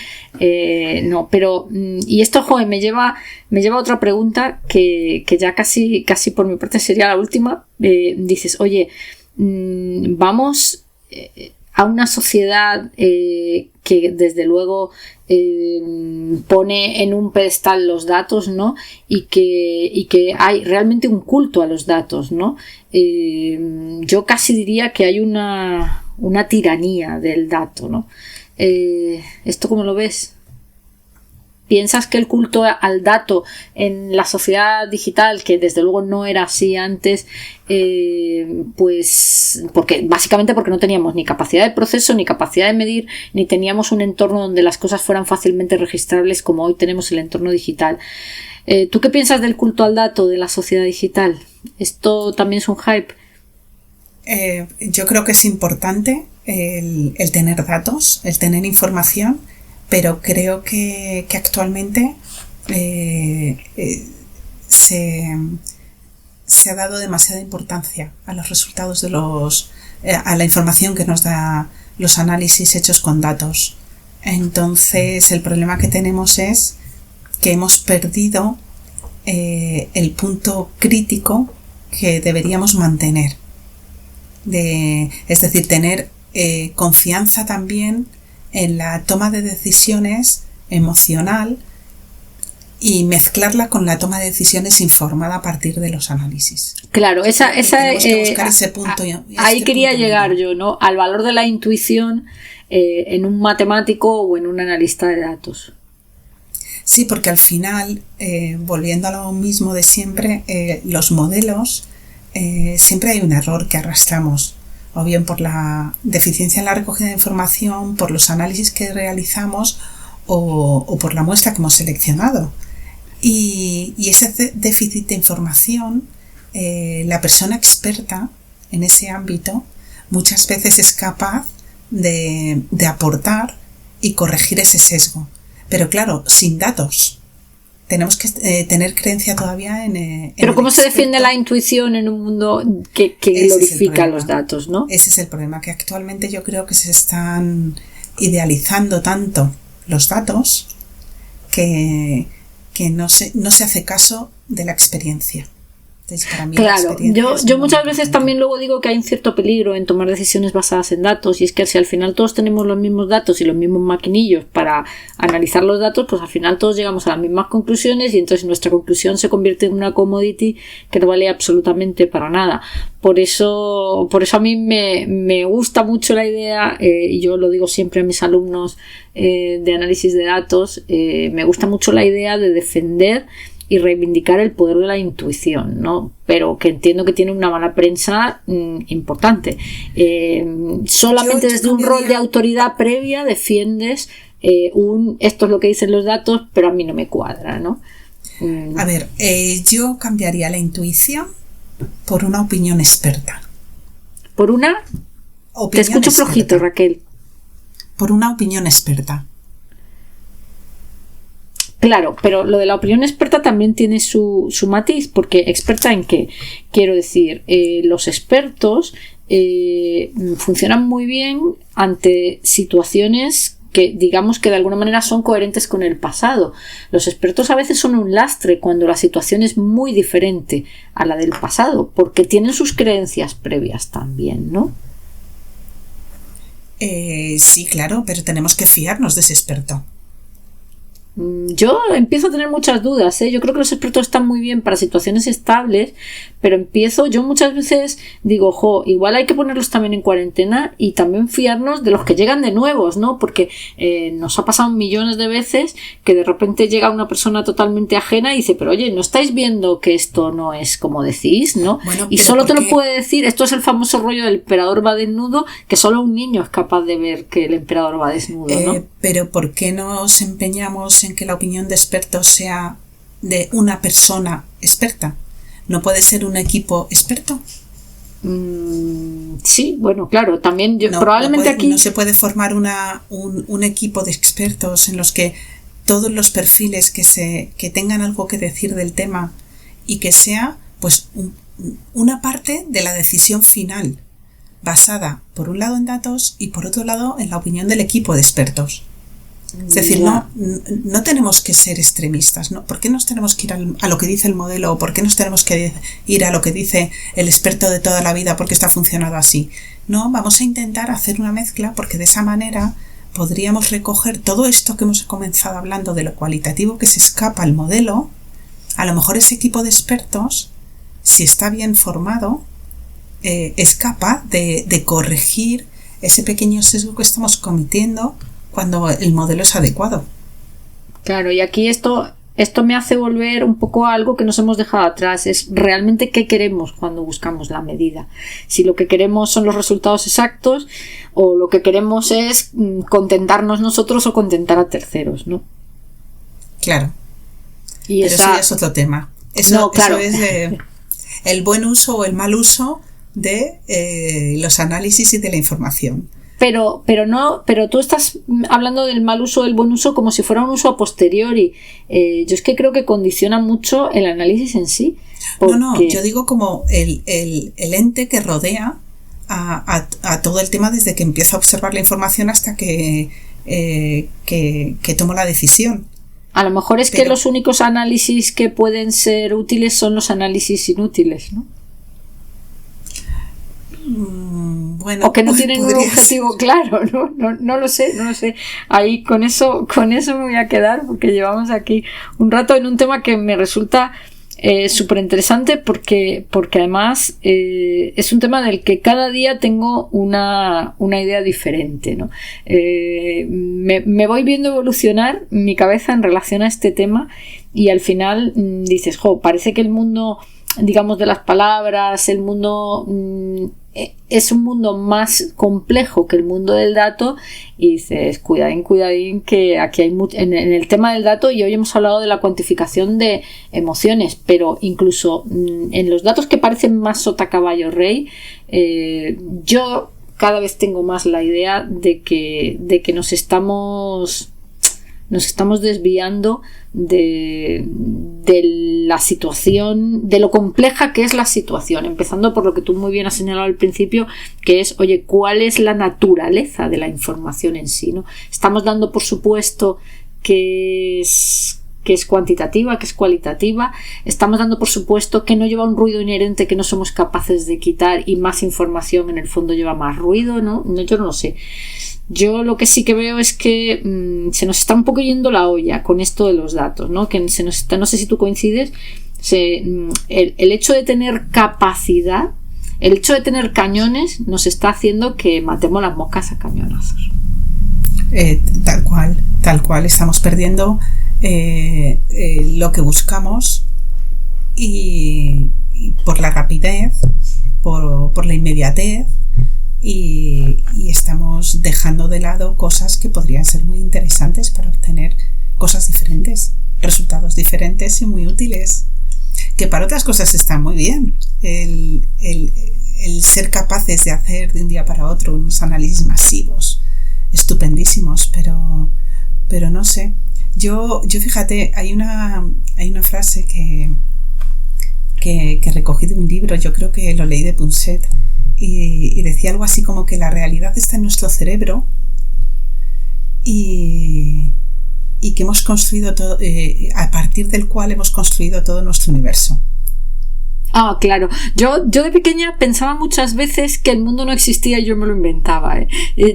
Speaker 2: no. Pero, y esto, me lleva a otra pregunta que ya casi por mi parte sería la última. Dices, oye, vamos a una sociedad que desde luego pone en un pedestal los datos, ¿no? Y que hay realmente un culto a los datos, ¿no? Yo casi diría que hay una tiranía del dato, ¿no? ¿Esto cómo lo ves? ¿Piensas que el culto al dato en la sociedad digital, que desde luego no era así antes, pues básicamente porque no teníamos ni capacidad de proceso, ni capacidad de medir, ni teníamos un entorno donde las cosas fueran fácilmente registrables como hoy tenemos el entorno digital? ¿Tú qué piensas del culto al dato de la sociedad digital? ¿Esto también es un hype?
Speaker 3: Yo creo que es importante el tener datos, el tener información, pero creo que actualmente se ha dado demasiada importancia a los resultados de a la información que nos da los análisis hechos con datos. Entonces, el problema que tenemos es que hemos perdido el punto crítico que deberíamos mantener. Es decir, tener confianza también en la toma de decisiones emocional y mezclarla con la toma de decisiones informada a partir de los análisis.
Speaker 2: Claro,
Speaker 3: tenemos que buscar ese punto.
Speaker 2: Ahí quería llegar yo, ¿no? Al valor de la intuición en un matemático o en un analista de datos.
Speaker 3: Sí, porque al final, volviendo a lo mismo de siempre, los modelos, siempre hay un error que arrastramos, o bien por la deficiencia en la recogida de información, por los análisis que realizamos o por la muestra que hemos seleccionado. Y ese déficit de información, la persona experta en ese ámbito muchas veces es capaz de aportar y corregir ese sesgo. Pero claro, sin datos. Tenemos que tener creencia todavía en
Speaker 2: Pero ¿cómo se defiende la intuición en un mundo que glorifica los datos, no?
Speaker 3: Ese es el problema, que actualmente yo creo que se están idealizando tanto los datos que no se hace caso de la experiencia. Entonces, para mí
Speaker 2: claro, yo muchas veces también luego digo que hay un cierto peligro en tomar decisiones basadas en datos, y es que si al final todos tenemos los mismos datos y los mismos maquinillos para analizar los datos, pues al final todos llegamos a las mismas conclusiones y entonces nuestra conclusión se convierte en una commodity que no vale absolutamente para nada. Por eso a mí me gusta mucho la idea, y yo lo digo siempre a mis alumnos de análisis de datos, me gusta mucho la idea de defender y reivindicar el poder de la intuición, ¿no? Pero que entiendo que tiene una mala prensa importante. Solamente desde un rol de autoridad previa defiendes esto es lo que dicen los datos, pero a mí no me cuadra, ¿no?
Speaker 3: A ver, yo cambiaría la intuición por una opinión experta.
Speaker 2: ¿Por una? Te escucho flojito, Raquel.
Speaker 3: Por una opinión experta.
Speaker 2: Claro, pero lo de la opinión experta también tiene su matiz, porque ¿experta en qué? Quiero decir, los expertos funcionan muy bien ante situaciones que digamos que de alguna manera son coherentes con el pasado. Los expertos a veces son un lastre cuando la situación es muy diferente a la del pasado, porque tienen sus creencias previas también, ¿no?
Speaker 3: Sí, claro, pero tenemos que fiarnos de ese experto.
Speaker 2: Yo empiezo a tener muchas dudas, ¿eh? Yo creo que los expertos están muy bien para situaciones estables, pero yo muchas veces digo, igual hay que ponerlos también en cuarentena y también fiarnos de los que llegan de nuevos, ¿no? Porque nos ha pasado millones de veces que de repente llega una persona totalmente ajena y dice, pero oye, ¿no estáis viendo que esto no es como decís, no?
Speaker 3: Bueno,
Speaker 2: y solo te lo puede decir, esto es el famoso rollo del emperador va desnudo, que solo un niño es capaz de ver que el emperador va desnudo, ¿no?
Speaker 3: Pero ¿por qué nos empeñamos en que la opinión de expertos sea de una persona experta? ¿No puede ser un equipo experto?
Speaker 2: Sí, bueno, claro, también probablemente aquí...
Speaker 3: No se puede formar un equipo de expertos en los que todos los perfiles que tengan algo que decir del tema y que sea pues una parte de la decisión final, basada por un lado en datos y por otro lado en la opinión del equipo de expertos. Es decir, no tenemos que ser extremistas, ¿no? ¿Por qué nos tenemos que ir a lo que dice el modelo? ¿O por qué nos tenemos que ir a lo que dice el experto de toda la vida porque está funcionando así? No, vamos a intentar hacer una mezcla, porque de esa manera podríamos recoger todo esto que hemos comenzado hablando de lo cualitativo que se escapa al modelo. A lo mejor ese equipo de expertos, si está bien formado, es capaz de corregir ese pequeño sesgo que estamos cometiendo cuando el modelo es adecuado.
Speaker 2: Claro, y aquí esto me hace volver un poco a algo que nos hemos dejado atrás, es realmente qué queremos cuando buscamos la medida. Si lo que queremos son los resultados exactos o lo que queremos es contentarnos nosotros o contentar a terceros, ¿no?
Speaker 3: Claro.
Speaker 2: Y
Speaker 3: pero eso ya es otro tema. Eso es el buen uso o el mal uso de los análisis y de la información.
Speaker 2: Pero tú estás hablando del mal uso o del buen uso como si fuera un uso a posteriori. Yo es que creo que condiciona mucho el análisis en sí.
Speaker 3: No, yo digo como el ente que rodea a todo el tema desde que empiezo a observar la información hasta que tomo la decisión.
Speaker 2: A lo mejor es que los únicos análisis que pueden ser útiles son los análisis inútiles, ¿no?
Speaker 3: Bueno,
Speaker 2: o que no tienen un objetivo claro, no lo sé. Ahí con eso me voy a quedar porque llevamos aquí un rato en un tema que me resulta súper interesante porque además es un tema del que cada día tengo una idea diferente, ¿no? Me voy viendo evolucionar mi cabeza en relación a este tema y al final dices, parece que el mundo, digamos, de las palabras, el mundo es un mundo más complejo que el mundo del dato y dices, cuidadín, que aquí hay en el tema del dato, y hoy hemos hablado de la cuantificación de emociones, pero incluso en los datos que parecen más sota caballo rey, yo cada vez tengo más la idea de que nos estamos desviando de la situación, de lo compleja que es la situación, empezando por lo que tú muy bien has señalado al principio, que es, oye, ¿cuál es la naturaleza de la información en sí, ¿no? Estamos dando por supuesto que es cuantitativa, que es cualitativa, estamos dando por supuesto que no lleva un ruido inherente que no somos capaces de quitar, y más información en el fondo lleva más ruido, ¿no? Yo no lo sé. Yo lo que sí que veo es que se nos está un poco yendo la olla con esto de los datos, ¿no? Que no sé si tú coincides, el hecho de tener capacidad, el hecho de tener cañones nos está haciendo que matemos las moscas a cañonazos.
Speaker 3: Tal cual, estamos perdiendo lo que buscamos y por la rapidez, por la inmediatez. Y estamos dejando de lado cosas que podrían ser muy interesantes para obtener cosas diferentes, resultados diferentes y muy útiles, que para otras cosas están muy bien. El ser capaces de hacer de un día para otro unos análisis masivos, estupendísimos, pero no sé. Yo fíjate, hay una frase que recogí de un libro, yo creo que lo leí de Punset, y decía algo así como que la realidad está en nuestro cerebro y que hemos construido todo, a partir del cual hemos construido todo nuestro universo.
Speaker 2: Ah, claro. Yo de pequeña pensaba muchas veces que el mundo no existía y yo me lo inventaba,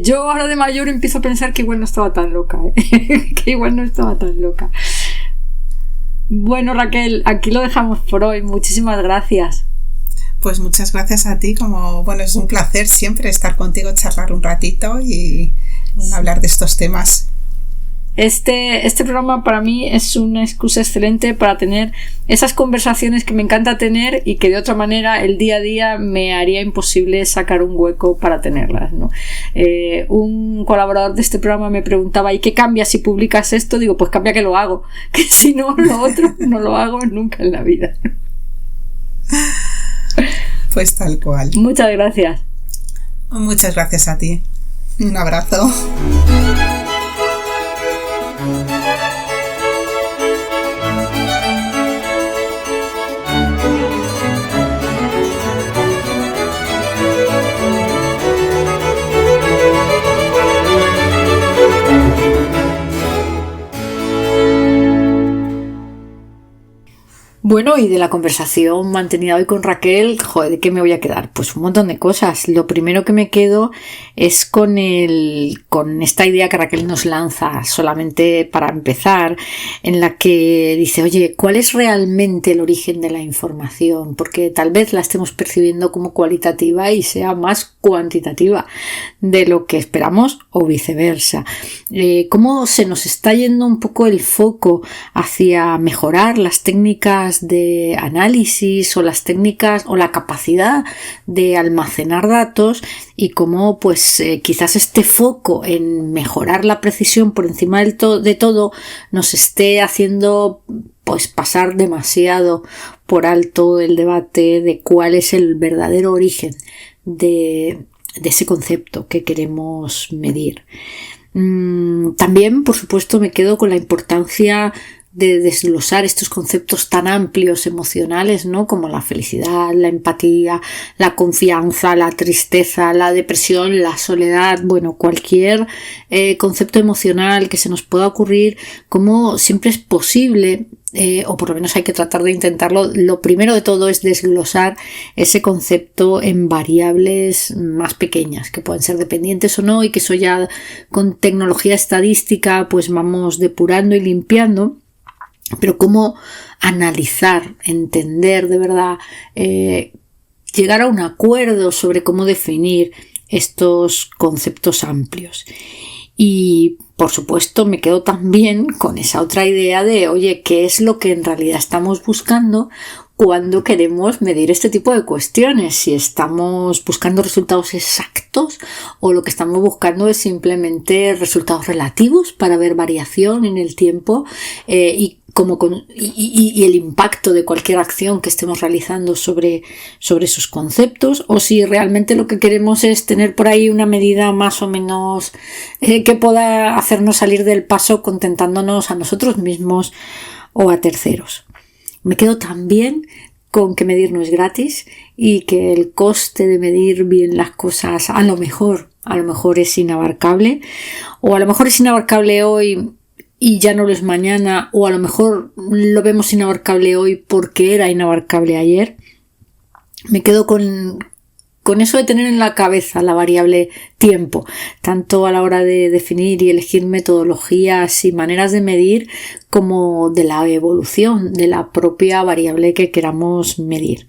Speaker 2: Yo ahora de mayor empiezo a pensar que igual no estaba tan loca, Bueno, Raquel, aquí lo dejamos por hoy. Muchísimas gracias.
Speaker 3: Pues muchas gracias a ti, es un placer siempre estar contigo, charlar un ratito y hablar de estos temas.
Speaker 2: Este programa para mí es una excusa excelente para tener esas conversaciones que me encanta tener y que de otra manera el día a día me haría imposible sacar un hueco para tenerlas, ¿no? Un colaborador de este programa me preguntaba, ¿y qué cambia si publicas esto? Digo, pues cambia que lo hago, que si no, lo otro no lo hago nunca en la vida.
Speaker 3: Pues tal cual.
Speaker 2: Muchas gracias.
Speaker 3: Muchas gracias a ti. Un abrazo.
Speaker 2: Bueno, y de la conversación mantenida hoy con Raquel, joder, ¿de qué me voy a quedar? Pues un montón de cosas. Lo primero que me quedo es con esta idea que Raquel nos lanza, solamente para empezar, en la que dice, oye, ¿cuál es realmente el origen de la información? Porque tal vez la estemos percibiendo como cualitativa y sea más cuantitativa de lo que esperamos o viceversa. ¿Cómo se nos está yendo un poco el foco hacia mejorar las técnicas de análisis o las técnicas o la capacidad de almacenar datos, y cómo pues quizás este foco en mejorar la precisión por encima de todo nos esté haciendo pues pasar demasiado por alto el debate de cuál es el verdadero origen de ese concepto que queremos medir. También, por supuesto, me quedo con la importancia de desglosar estos conceptos tan amplios emocionales, ¿no? Como la felicidad, la empatía, la confianza, la tristeza, la depresión, la soledad, bueno, cualquier concepto emocional que se nos pueda ocurrir, como siempre es posible, o por lo menos hay que tratar de intentarlo. Lo primero de todo es desglosar ese concepto en variables más pequeñas, que pueden ser dependientes o no, y que eso ya con tecnología estadística pues vamos depurando y limpiando. Pero cómo analizar, entender de verdad, llegar a un acuerdo sobre cómo definir estos conceptos amplios. Y por supuesto me quedo también con esa otra idea de, oye, ¿qué es lo que en realidad estamos buscando cuando queremos medir este tipo de cuestiones? Si estamos buscando resultados exactos o lo que estamos buscando es simplemente resultados relativos para ver variación en el tiempo y el impacto de cualquier acción que estemos realizando sobre esos conceptos, o si realmente lo que queremos es tener por ahí una medida más o menos que pueda hacernos salir del paso contentándonos a nosotros mismos o a terceros. Me quedo también con que medir no es gratis y que el coste de medir bien las cosas a lo mejor es inabarcable, o a lo mejor es inabarcable hoy y ya no lo es mañana, o a lo mejor lo vemos inabarcable hoy porque era inabarcable ayer. Me quedo con eso de tener en la cabeza la variable tiempo, tanto a la hora de definir y elegir metodologías y maneras de medir, como de la evolución de la propia variable que queramos medir.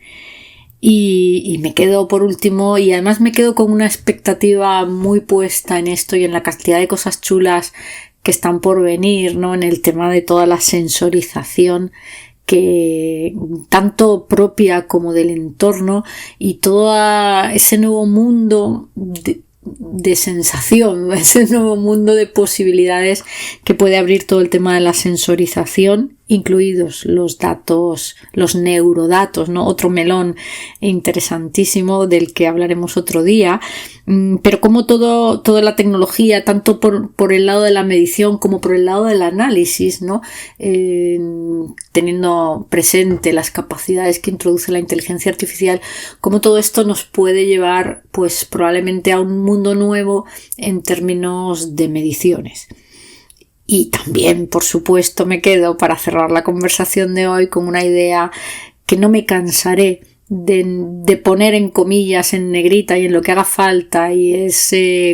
Speaker 2: Y me quedo por último, y además me quedo con una expectativa muy puesta en esto y en la cantidad de cosas chulas que están por venir, ¿no? En el tema de toda la sensorización, que tanto propia como del entorno, y todo ese nuevo mundo de sensación, ese nuevo mundo de posibilidades que puede abrir todo el tema de la sensorización, incluidos los datos, los neurodatos, ¿no? Otro melón interesantísimo del que hablaremos otro día. Pero como toda la tecnología, tanto por el lado de la medición como por el lado del análisis, ¿no? Teniendo presente las capacidades que introduce la inteligencia artificial, como todo esto nos puede llevar pues probablemente a un mundo nuevo en términos de mediciones. Y también, por supuesto, me quedo para cerrar la conversación de hoy con una idea que no me cansaré de poner en comillas, en negrita y en lo que haga falta, y es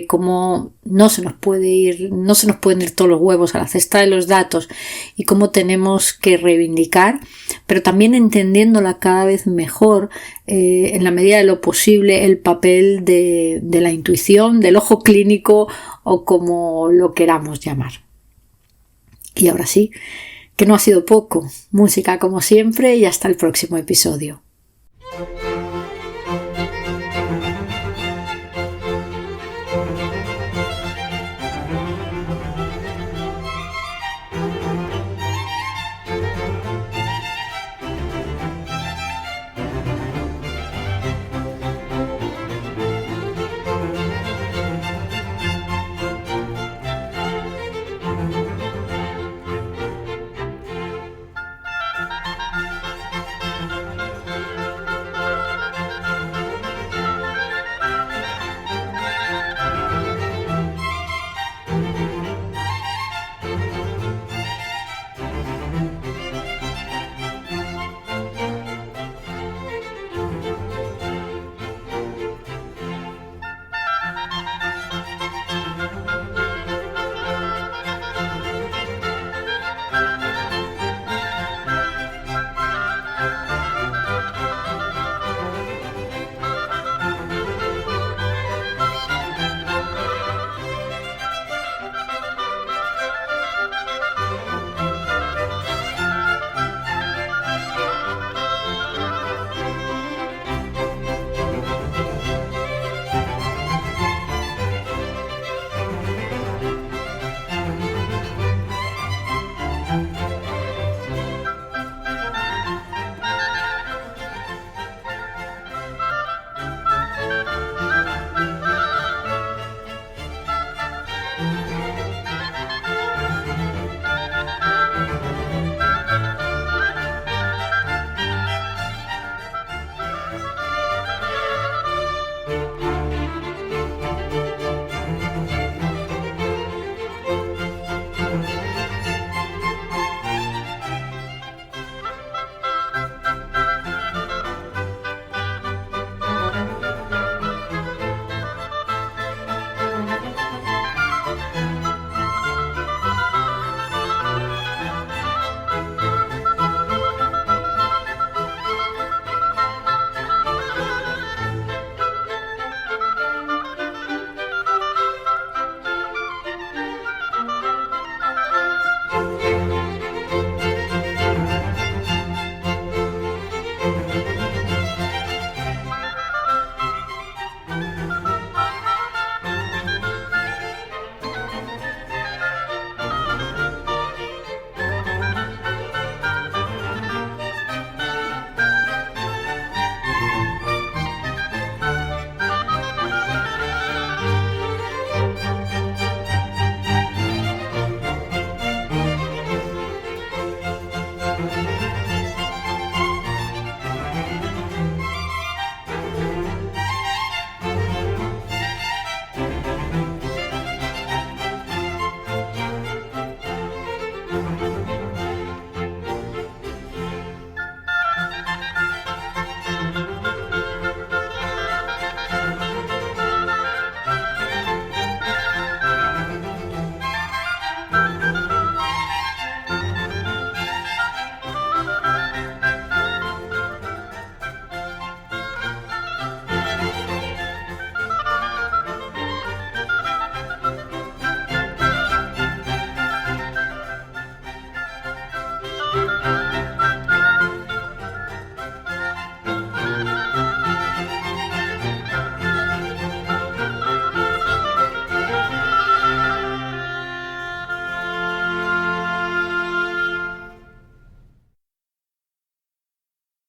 Speaker 2: cómo no se nos pueden ir todos los huevos a la cesta de los datos, y cómo tenemos que reivindicar, pero también entendiéndola cada vez mejor, en la medida de lo posible, el papel de la intuición, del ojo clínico, o como lo queramos llamar. Y ahora sí, que no ha sido poco. Música como siempre, y hasta el próximo episodio.